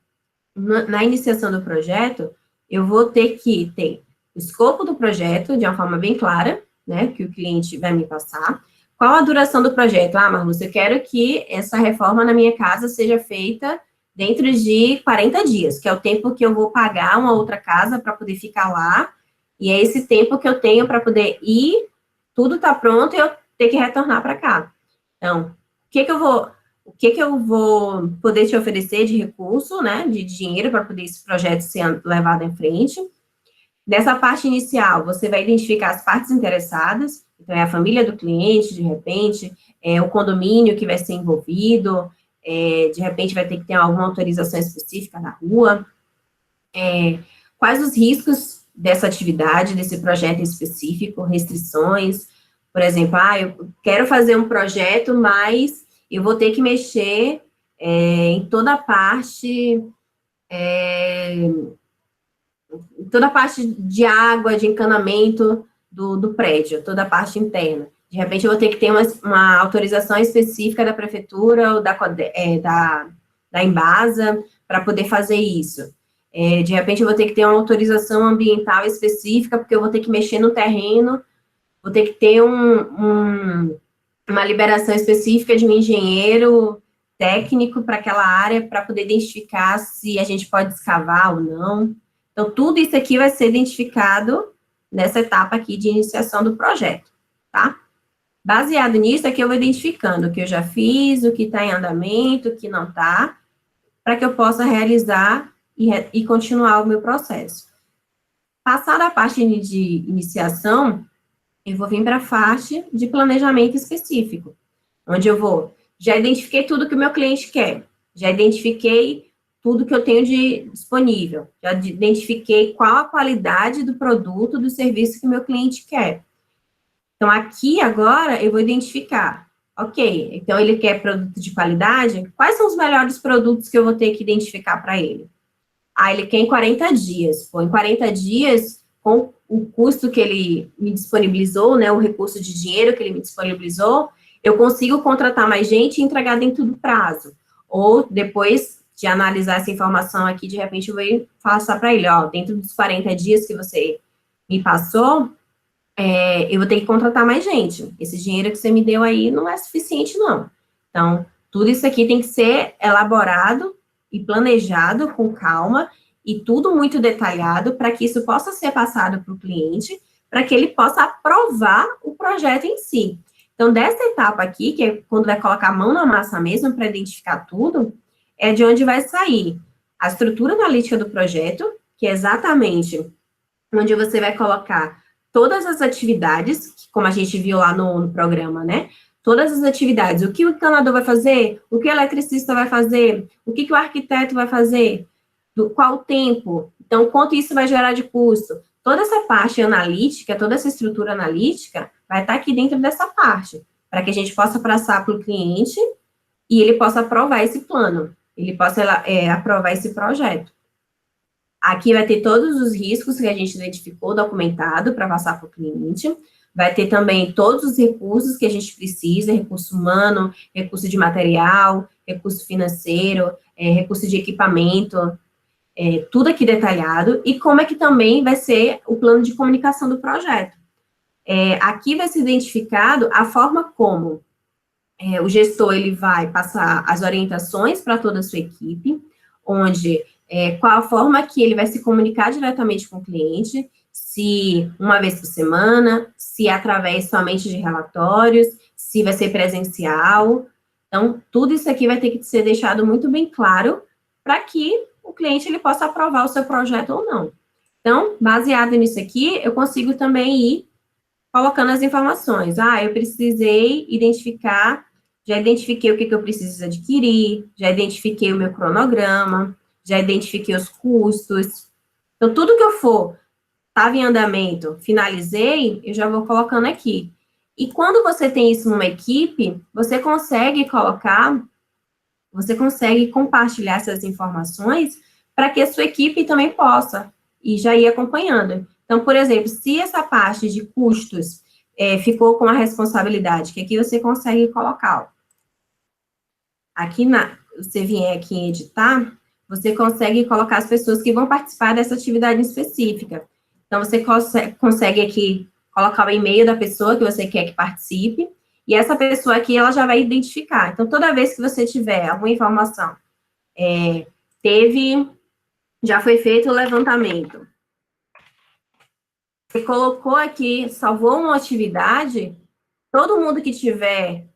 na iniciação do projeto, eu vou ter que ter o escopo do projeto, de uma forma bem clara, né, que o cliente vai me passar. Qual a duração do projeto? Marluce, eu quero que essa reforma na minha casa seja feita dentro de 40 dias, que é o tempo que eu vou pagar uma outra casa para poder ficar lá, e é esse tempo que eu tenho para poder ir, tudo está pronto e eu ter que retornar para cá. Então, o que eu vou poder te oferecer de recurso, né, de dinheiro para poder esse projeto ser levado em frente. Nessa parte inicial, você vai identificar as partes interessadas, então é a família do cliente, de repente, o condomínio que vai ser envolvido, de repente vai ter que ter alguma autorização específica na rua, quais os riscos dessa atividade, desse projeto em específico, restrições, por exemplo, eu quero fazer um projeto, mas eu vou ter que mexer em toda a parte de água, de encanamento do prédio, toda a parte interna. De repente, eu vou ter que ter uma autorização específica da prefeitura ou da Embasa para poder fazer isso. De repente, eu vou ter que ter uma autorização ambiental específica, porque eu vou ter que mexer no terreno, vou ter que ter uma liberação específica de um engenheiro técnico para aquela área, para poder identificar se a gente pode escavar ou não. Então, tudo isso aqui vai ser identificado nessa etapa aqui de iniciação do projeto, tá? Baseado nisso, aqui eu vou identificando o que eu já fiz, o que está em andamento, o que não está, para que eu possa realizar e continuar o meu processo. Passada a parte de iniciação, eu vou vir para a parte de planejamento específico, onde já identifiquei tudo que o meu cliente quer, já identifiquei tudo que eu tenho de disponível. Já identifiquei qual a qualidade do produto, do serviço que meu cliente quer. Então, aqui agora eu vou identificar. Ok, então ele quer produto de qualidade? Quais são os melhores produtos que eu vou ter que identificar para ele? Ah, ele quer em 40 dias. Pô, em 40 dias, com o custo que ele me disponibilizou, né, o recurso de dinheiro que ele me disponibilizou, eu consigo contratar mais gente e entregar dentro do prazo. Ou depois de analisar essa informação aqui, de repente eu vou passar para ele, ó, dentro dos 40 dias que você me passou, eu vou ter que contratar mais gente. Esse dinheiro que você me deu aí não é suficiente, não. Então, tudo isso aqui tem que ser elaborado e planejado com calma e tudo muito detalhado para que isso possa ser passado para o cliente, para que ele possa aprovar o projeto em si. Então, dessa etapa aqui, que é quando vai colocar a mão na massa mesmo para identificar tudo, é de onde vai sair a estrutura analítica do projeto, que é exatamente onde você vai colocar todas as atividades, como a gente viu lá no programa, né? Todas as atividades, o que o encanador vai fazer, o que o eletricista vai fazer, o que o arquiteto vai fazer, qual tempo, então, quanto isso vai gerar de custo. Toda essa parte analítica, toda essa estrutura analítica vai estar aqui dentro dessa parte, para que a gente possa passar para o cliente e ele possa aprovar esse plano, ele possa aprovar esse projeto. Aqui vai ter todos os riscos que a gente identificou, documentado, para passar para o cliente. Vai ter também todos os recursos que a gente precisa, recurso humano, recurso de material, recurso financeiro, recurso de equipamento, tudo aqui detalhado. E como é que também vai ser o plano de comunicação do projeto. Aqui vai ser identificado a forma como o gestor ele vai passar as orientações para toda a sua equipe, onde qual a forma que ele vai se comunicar diretamente com o cliente, se uma vez por semana, se através somente de relatórios, se vai ser presencial. Então, tudo isso aqui vai ter que ser deixado muito bem claro para que o cliente ele possa aprovar o seu projeto ou não. Então, baseado nisso aqui, eu consigo também ir colocando as informações. Ah, eu precisei identificar, já identifiquei o que eu preciso adquirir, já identifiquei o meu cronograma, já identifiquei os custos. Então, tudo que eu for, estava em andamento, finalizei, eu já vou colocando aqui. E quando você tem isso numa equipe, você consegue compartilhar essas informações para que a sua equipe também possa e já ir acompanhando. Então, por exemplo, se essa parte de custos ficou com a responsabilidade, que aqui você consegue colocar, ó. Aqui você vier aqui em editar, você consegue colocar as pessoas que vão participar dessa atividade específica. Então, você consegue aqui colocar o e-mail da pessoa que você quer que participe, e essa pessoa aqui, ela já vai identificar. Então, toda vez que você tiver alguma informação, já foi feito o levantamento, você colocou aqui, salvou uma atividade, todo mundo que tiver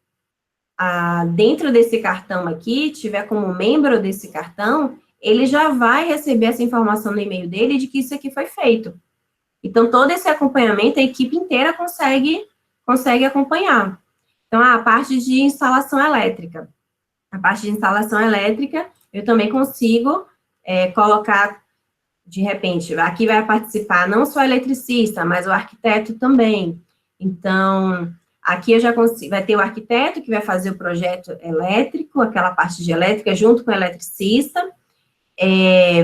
dentro desse cartão aqui, tiver como membro desse cartão, ele já vai receber essa informação no e-mail dele de que isso aqui foi feito. Então, todo esse acompanhamento, a equipe inteira consegue acompanhar. Então, a parte de instalação elétrica. A parte de instalação elétrica, eu também consigo colocar, de repente, aqui vai participar não só o eletricista, mas o arquiteto também. Então, aqui eu já consigo, vai ter o arquiteto que vai fazer o projeto elétrico, aquela parte de elétrica, junto com o eletricista.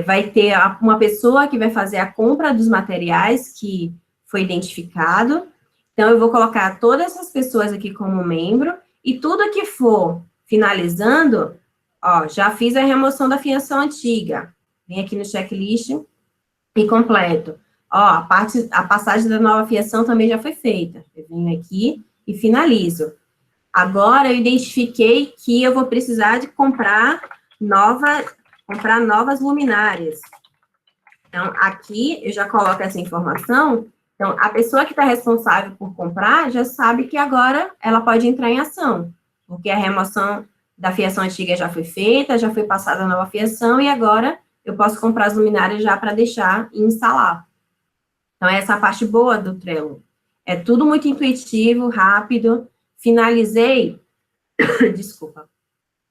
Vai ter uma pessoa que vai fazer a compra dos materiais que foi identificado. Então, eu vou colocar todas essas pessoas aqui como membro, e tudo que for finalizando, ó, já fiz a remoção da fiação antiga. Vem aqui no checklist e completo. Ó, a passagem da nova fiação também já foi feita. Eu venho aqui e finalizo. Agora, eu identifiquei que eu vou precisar de comprar novas luminárias. Então, aqui eu já coloco essa informação. Então, a pessoa que está responsável por comprar já sabe que agora ela pode entrar em ação, porque a remoção da fiação antiga já foi feita, já foi passada a nova fiação, e agora eu posso comprar as luminárias já para deixar e instalar. Então, essa é a parte boa do Trello. É tudo muito intuitivo, rápido. Finalizei, desculpa.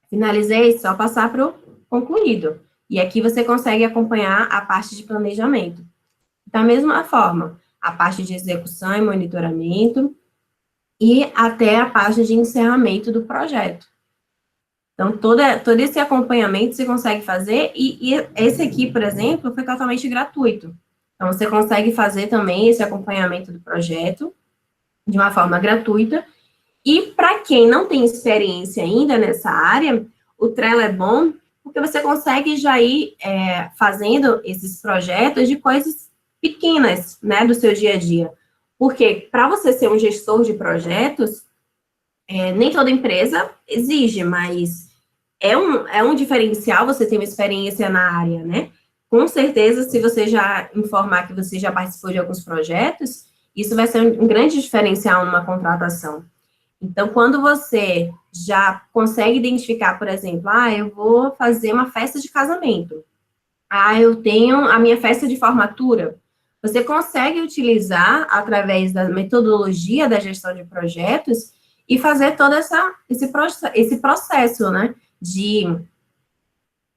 Finalizei, só passar para o concluído. E aqui você consegue acompanhar a parte de planejamento. Da mesma forma, a parte de execução e monitoramento, e até a parte de encerramento do projeto. Então, todo esse acompanhamento você consegue fazer, e esse aqui, por exemplo, foi totalmente gratuito. Então, você consegue fazer também esse acompanhamento do projeto de uma forma gratuita. E para quem não tem experiência ainda nessa área, o Trello é bom, porque você consegue já ir fazendo esses projetos de coisas pequenas, né, do seu dia a dia. Porque para você ser um gestor de projetos, nem toda empresa exige, mas é um diferencial você ter uma experiência na área, né? Com certeza, se você já informar que você já participou de alguns projetos, isso vai ser um grande diferencial numa contratação. Então, quando você já consegue identificar, por exemplo, eu vou fazer uma festa de casamento. Eu tenho a minha festa de formatura. Você consegue utilizar, através da metodologia da gestão de projetos, e fazer todo esse processo, né? De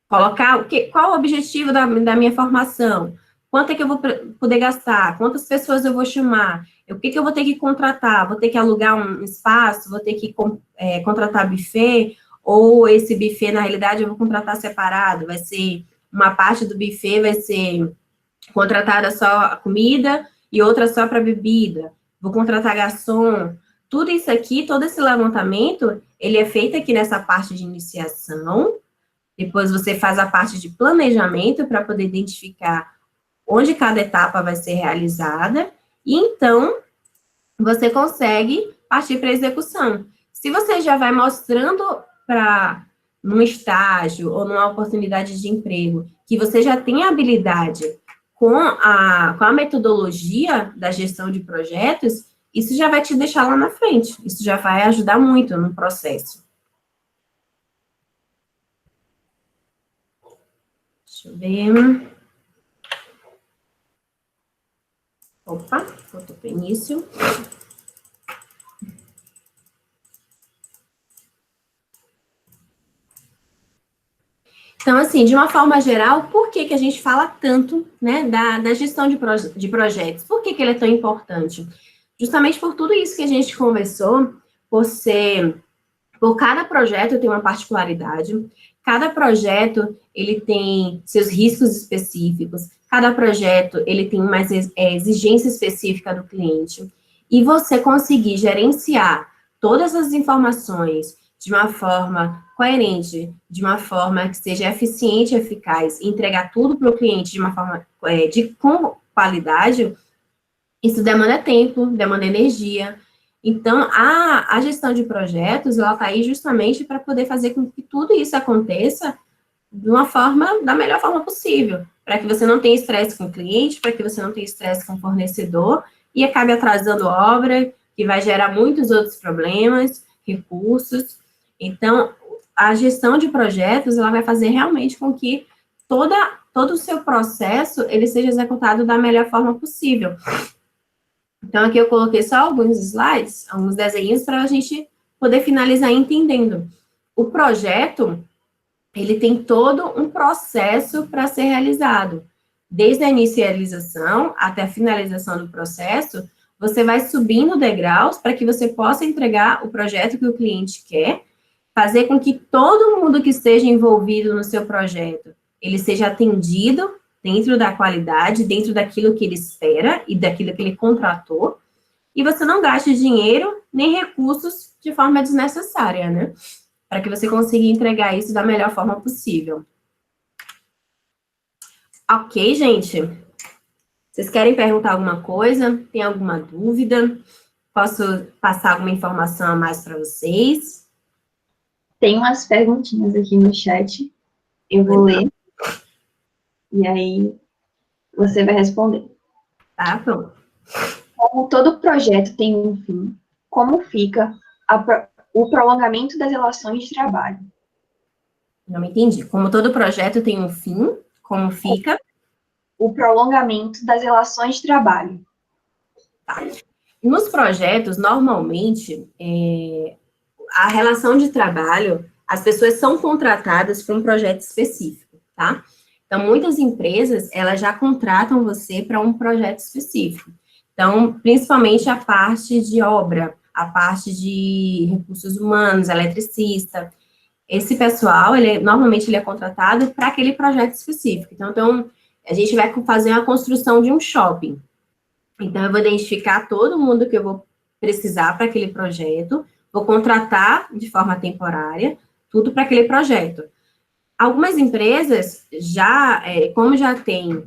colocar qual o objetivo da minha formação, quanto é que eu vou poder gastar, quantas pessoas eu vou chamar, o que eu vou ter que contratar, vou ter que alugar um espaço, vou ter que contratar buffet, ou esse buffet, na realidade, eu vou contratar separado, vai ser, uma parte do buffet vai ser contratada só a comida e outra só para bebida, vou contratar garçom, tudo isso aqui, todo esse levantamento, ele é feito aqui nessa parte de iniciação. Depois você faz a parte de planejamento para poder identificar onde cada etapa vai ser realizada, e então você consegue partir para a execução. Se você já vai mostrando num estágio ou numa oportunidade de emprego, que você já tem habilidade com a metodologia da gestão de projetos, isso já vai te deixar lá na frente, isso já vai ajudar muito no processo. Deixa eu ver. Opa, voltou para o início. Então, assim, de uma forma geral, por que a gente fala tanto, né, da gestão de projetos? Por que ele é tão importante? Justamente por tudo isso que a gente conversou, por cada projeto tem uma particularidade, cada projeto, ele tem seus riscos específicos, cada projeto, ele tem uma exigência específica do cliente, e você conseguir gerenciar todas as informações de uma forma coerente, de uma forma que seja eficiente e eficaz, e entregar tudo para o cliente de uma forma com qualidade, isso demanda tempo, demanda energia. Então, a gestão de projetos, ela está aí justamente para poder fazer com que tudo isso aconteça da melhor forma possível, para que você não tenha estresse com o cliente, para que você não tenha estresse com o fornecedor, e acabe atrasando obra, que vai gerar muitos outros problemas, recursos. Então, a gestão de projetos, ela vai fazer realmente com que todo o seu processo, ele seja executado da melhor forma possível. Então, aqui eu coloquei só alguns slides, alguns desenhos, para a gente poder finalizar entendendo. O projeto, ele tem todo um processo para ser realizado. Desde a inicialização até a finalização do processo, você vai subindo degraus para que você possa entregar o projeto que o cliente quer, fazer com que todo mundo que esteja envolvido no seu projeto, ele seja atendido dentro da qualidade, dentro daquilo que ele espera e daquilo que ele contratou, e você não gaste dinheiro nem recursos de forma desnecessária, né? Para que você consiga entregar isso da melhor forma possível. Ok, gente? Vocês querem perguntar alguma coisa? Tem alguma dúvida? Posso passar alguma informação a mais para vocês? Tem umas perguntinhas aqui no chat. Eu vou ler. E aí, você vai responder. Tá, pronto. Como todo projeto tem um fim, como fica o prolongamento das relações de trabalho? Não entendi. Como todo projeto tem um fim, como fica? O prolongamento das relações de trabalho. Tá. Nos projetos, normalmente, a relação de trabalho, as pessoas são contratadas para um projeto específico, tá? Então, muitas empresas, elas já contratam você para um projeto específico. Então, principalmente a parte de obra, a parte de recursos humanos, eletricista. Esse pessoal, normalmente ele é contratado para aquele projeto específico. Então, a gente vai fazer uma construção de um shopping. Então, eu vou identificar todo mundo que eu vou precisar para aquele projeto, vou contratar de forma temporária, tudo para aquele projeto. Algumas empresas como já tem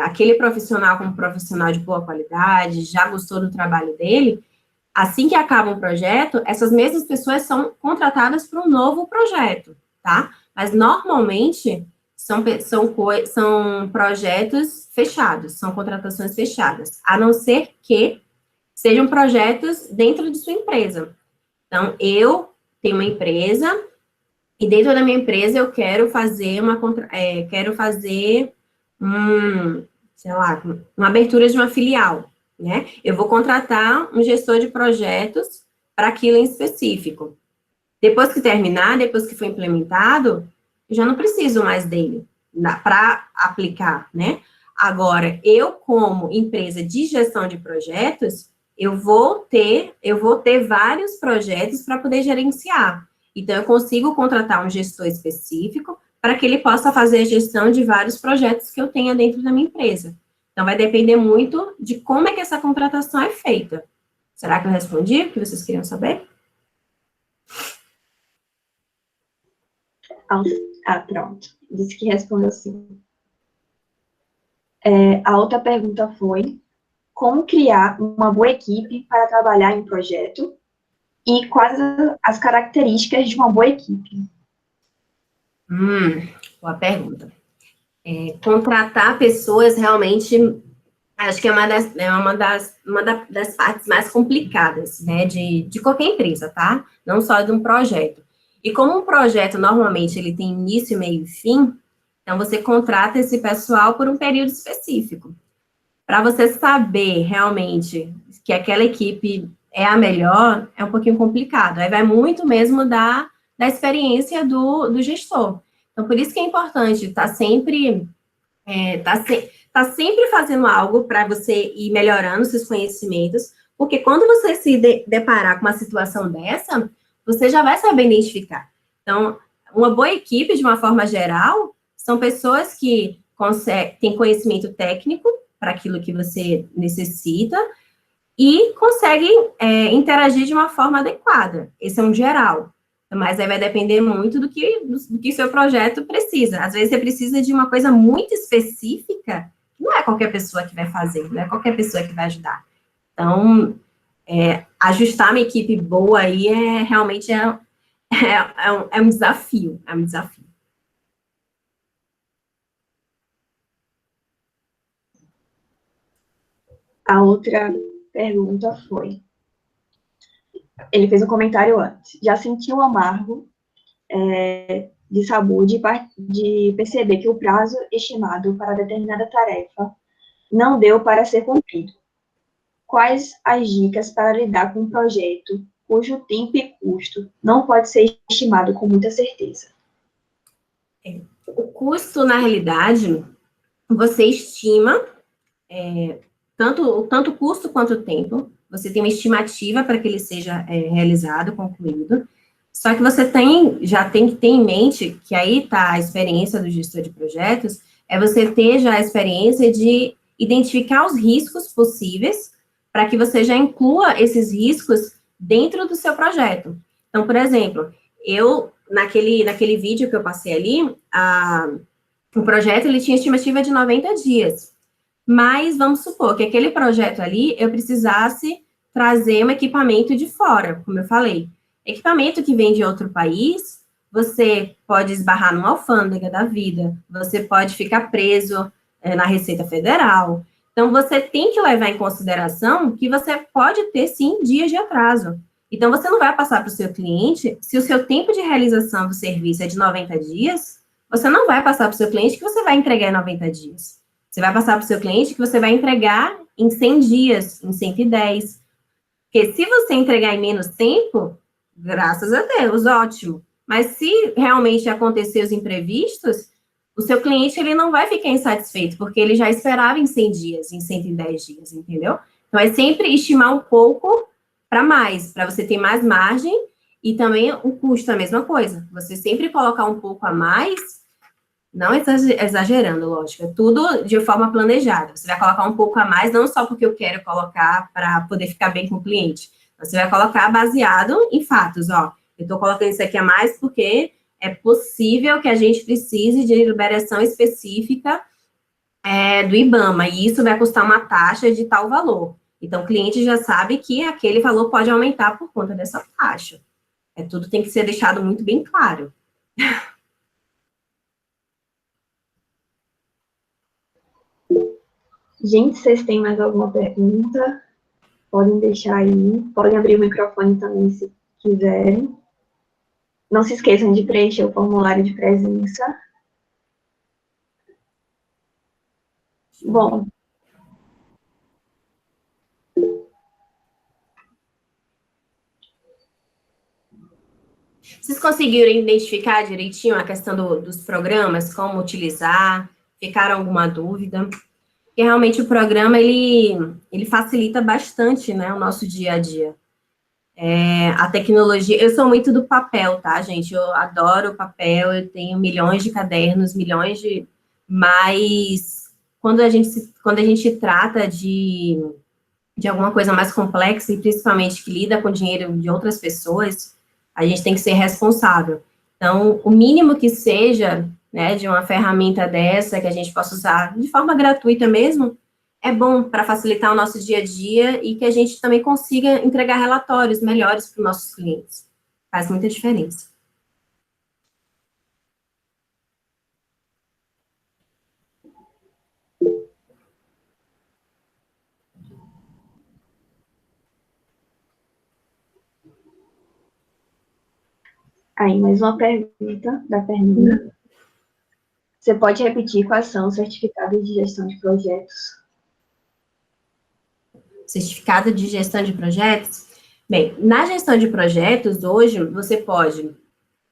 aquele profissional como profissional de boa qualidade, já gostou do trabalho dele, assim que acaba um projeto, essas mesmas pessoas são contratadas para um novo projeto, tá? Mas normalmente são projetos fechados, são contratações fechadas, a não ser que sejam projetos dentro de sua empresa. Então, eu tenho uma empresa e dentro da minha empresa eu quero fazer sei lá, uma abertura de uma filial, né? Eu vou contratar um gestor de projetos para aquilo em específico. Depois que terminar, depois que for implementado, eu já não preciso mais dele para aplicar, né? Agora, eu como empresa de gestão de projetos, eu vou ter vários projetos para poder gerenciar. Então, eu consigo contratar um gestor específico para que ele possa fazer a gestão de vários projetos que eu tenha dentro da minha empresa. Então, vai depender muito de como é que essa contratação é feita. Será que eu respondi o que vocês queriam saber? Pronto. Disse que respondeu sim. A outra pergunta foi: como criar uma boa equipe para trabalhar em projeto e quais as características de uma boa equipe? Boa pergunta. Contratar pessoas realmente, acho que é uma das partes mais complicadas, né, de qualquer empresa, tá? Não só de um projeto. E como um projeto, normalmente, ele tem início, meio e fim, então você contrata esse pessoal por um período específico. Para você saber realmente que aquela equipe é a melhor, é um pouquinho complicado. Aí vai muito mesmo da experiência do gestor. Então, por isso que é importante estar sempre fazendo algo para você ir melhorando seus conhecimentos, porque quando você se deparar com uma situação dessa, você já vai saber identificar. Então, uma boa equipe, de uma forma geral, são pessoas que têm conhecimento técnico para aquilo que você necessita e conseguem interagir de uma forma adequada. Esse é um geral. Mas aí vai depender muito do que seu projeto precisa. Às vezes você precisa de uma coisa muito específica, não é qualquer pessoa que vai fazer, não é qualquer pessoa que vai ajudar. Então, ajustar uma equipe boa aí realmente um desafio, é um desafio. A outra pergunta foi: ele fez um comentário antes. Já sentiu amargo de sabor de perceber que o prazo estimado para determinada tarefa não deu para ser cumprido? Quais as dicas para lidar com um projeto cujo tempo e custo não pode ser estimado com muita certeza? O custo, na realidade, você estima tanto o custo quanto o tempo. Você tem uma estimativa para que ele seja realizado, concluído. Só que você já tem que ter em mente que aí está a experiência do gestor de projetos, você ter já a experiência de identificar os riscos possíveis para que você já inclua esses riscos dentro do seu projeto. Então, por exemplo, naquele vídeo que eu passei ali, o projeto ele tinha estimativa de 90 dias. Mas vamos supor que aquele projeto ali eu precisasse trazer um equipamento de fora, como eu falei. Equipamento que vem de outro país, você pode esbarrar numa alfândega da vida, você pode ficar preso na Receita Federal. Então, você tem que levar em consideração que você pode ter, sim, dias de atraso. Então, você não vai passar para o seu cliente, se o seu tempo de realização do serviço é de 90 dias, você não vai passar para o seu cliente que você vai entregar em 90 dias. Você vai passar para o seu cliente que você vai entregar em 100 dias, em 110. Porque se você entregar em menos tempo, graças a Deus, ótimo. Mas se realmente acontecer os imprevistos, o seu cliente, ele não vai ficar insatisfeito, porque ele já esperava em 100 dias, em 110 dias, entendeu? Então, é sempre estimar um pouco para mais, para você ter mais margem, e também o custo é a mesma coisa. Você sempre colocar um pouco a mais, não exagerando, lógico, é tudo de forma planejada. Você vai colocar um pouco a mais, não só porque eu quero colocar para poder ficar bem com o cliente. Você vai colocar baseado em fatos, ó. Eu estou colocando isso aqui a mais porque é possível que a gente precise de liberação específica do IBAMA, e isso vai custar uma taxa de tal valor. Então, o cliente já sabe que aquele valor pode aumentar por conta dessa taxa. Tudo tem que ser deixado muito bem claro. Gente, vocês têm mais alguma pergunta? Podem deixar aí. Podem abrir o microfone também, se quiserem. Não se esqueçam de preencher o formulário de presença. Bom. Vocês conseguiram identificar direitinho a questão dos programas, como utilizar? Ficaram alguma dúvida? Porque realmente o programa, ele facilita bastante, né, o nosso dia a dia. A tecnologia, eu sou muito do papel, tá, gente? Eu adoro o papel, eu tenho milhões de cadernos, mas quando a gente trata de alguma coisa mais complexa, e principalmente que lida com dinheiro de outras pessoas, a gente tem que ser responsável. Então, o mínimo que seja, né, de uma ferramenta dessa, que a gente possa usar de forma gratuita mesmo, é bom para facilitar o nosso dia a dia e que a gente também consiga entregar relatórios melhores para os nossos clientes. Faz muita diferença. Aí, mais uma pergunta da Fernanda. Você pode repetir quais são os certificados de gestão de projetos? Certificado de gestão de projetos? Bem, na gestão de projetos, hoje, você pode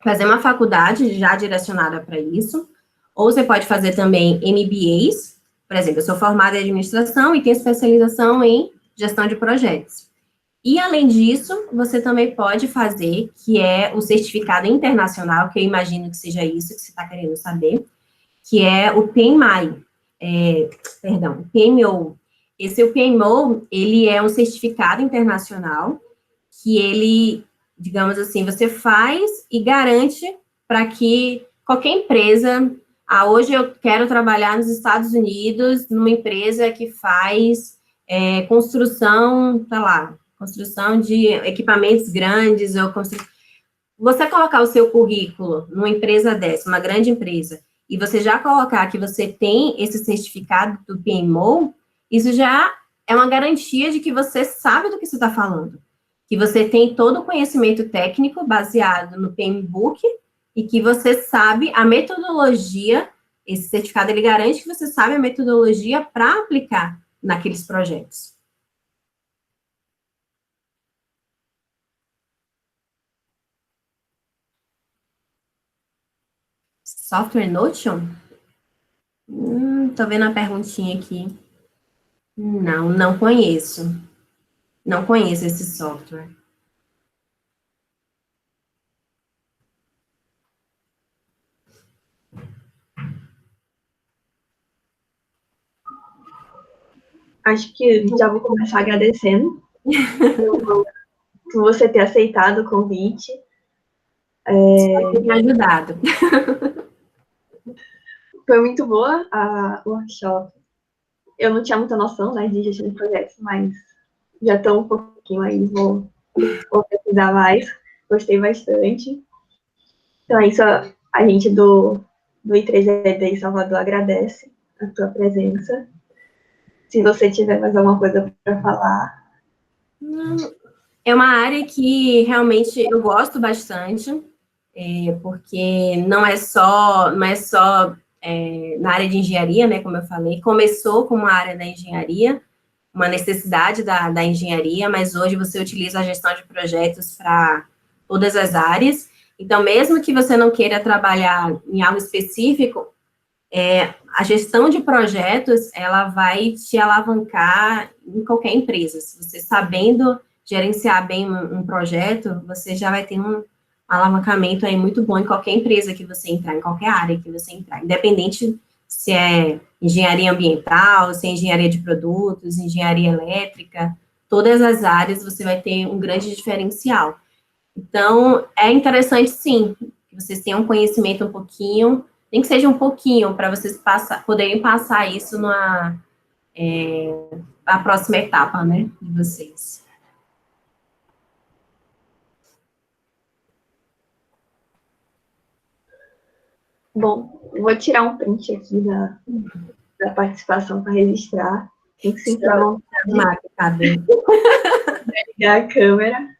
fazer uma faculdade já direcionada para isso, ou você pode fazer também MBAs. Por exemplo, eu sou formada em administração e tenho especialização em gestão de projetos. E, além disso, você também pode fazer, que é o certificado internacional, que eu imagino que seja isso que você está querendo saber, que é o PMI, PMO. Esse o PMO, ele é um certificado internacional que ele, digamos assim, você faz e garante para que qualquer empresa, hoje eu quero trabalhar nos Estados Unidos, numa empresa que faz construção, tá lá, construção de equipamentos grandes, você colocar o seu currículo numa empresa dessa, uma grande empresa, e você já colocar que você tem esse certificado do PMO, isso já é uma garantia de que você sabe do que você está falando, que você tem todo o conhecimento técnico baseado no PMBOK e que você sabe a metodologia, esse certificado ele garante que você sabe a metodologia para aplicar naqueles projetos. Software Notion? Tô vendo a perguntinha aqui. Não conheço. Não conheço esse software. Acho que já vou começar agradecendo por você ter aceitado o convite. Ter me ajudado. Foi muito boa a workshop. Eu não tinha muita noção, né, de gestão de projetos, mas já estou um pouquinho aí, vou pesquisar mais. Gostei bastante. Então é isso, a gente do I3ED em Salvador agradece a tua presença. Se você tiver mais alguma coisa para falar. É uma área que realmente eu gosto bastante, porque não é só na área de engenharia, né, como eu falei, começou como uma área da engenharia, uma necessidade da engenharia, mas hoje você utiliza a gestão de projetos para todas as áreas. Então, mesmo que você não queira trabalhar em algo específico, A gestão de projetos, ela vai te alavancar em qualquer empresa. Se você sabendo gerenciar bem um projeto, você já vai ter um alavancamento aí muito bom em qualquer empresa que você entrar, em qualquer área que você entrar, independente se é engenharia ambiental, se é engenharia de produtos, engenharia elétrica, todas as áreas você vai ter um grande diferencial. Então, é interessante, sim, que vocês tenham um conhecimento um pouquinho, nem que seja um pouquinho, para vocês poderem passar isso na próxima etapa, né, de vocês. Bom, vou tirar um print aqui da participação para registrar. Tem que sentir a vontade de ligar a câmera.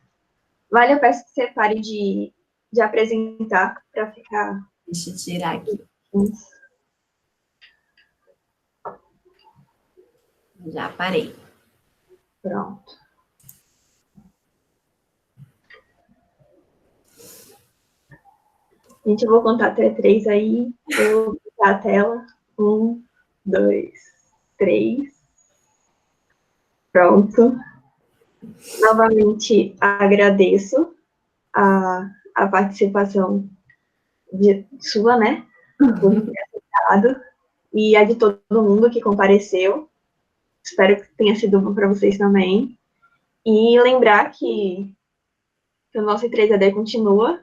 Vale, eu peço que você pare de apresentar para ficar... Deixa eu tirar aqui. Isso. Já parei. Pronto. Gente, eu vou contar até 3 aí. Eu vou botar a tela. 1, 2, 3. Pronto. Novamente, agradeço a participação sua, né? Por ter aceitado. E a de todo mundo que compareceu. Espero que tenha sido bom para vocês também. E lembrar que o nosso 3AD continua.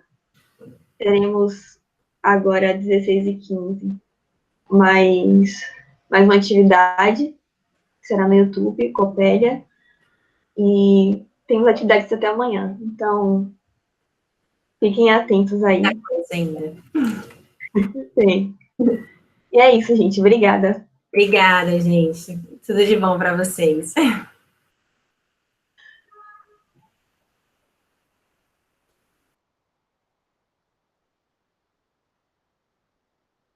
Teremos agora 16h15 mais uma atividade, que será no YouTube, Copélia. E temos atividades até amanhã. Então, fiquem atentos aí. Ainda. Sim. E é isso, gente. Obrigada. Obrigada, gente. Tudo de bom para vocês.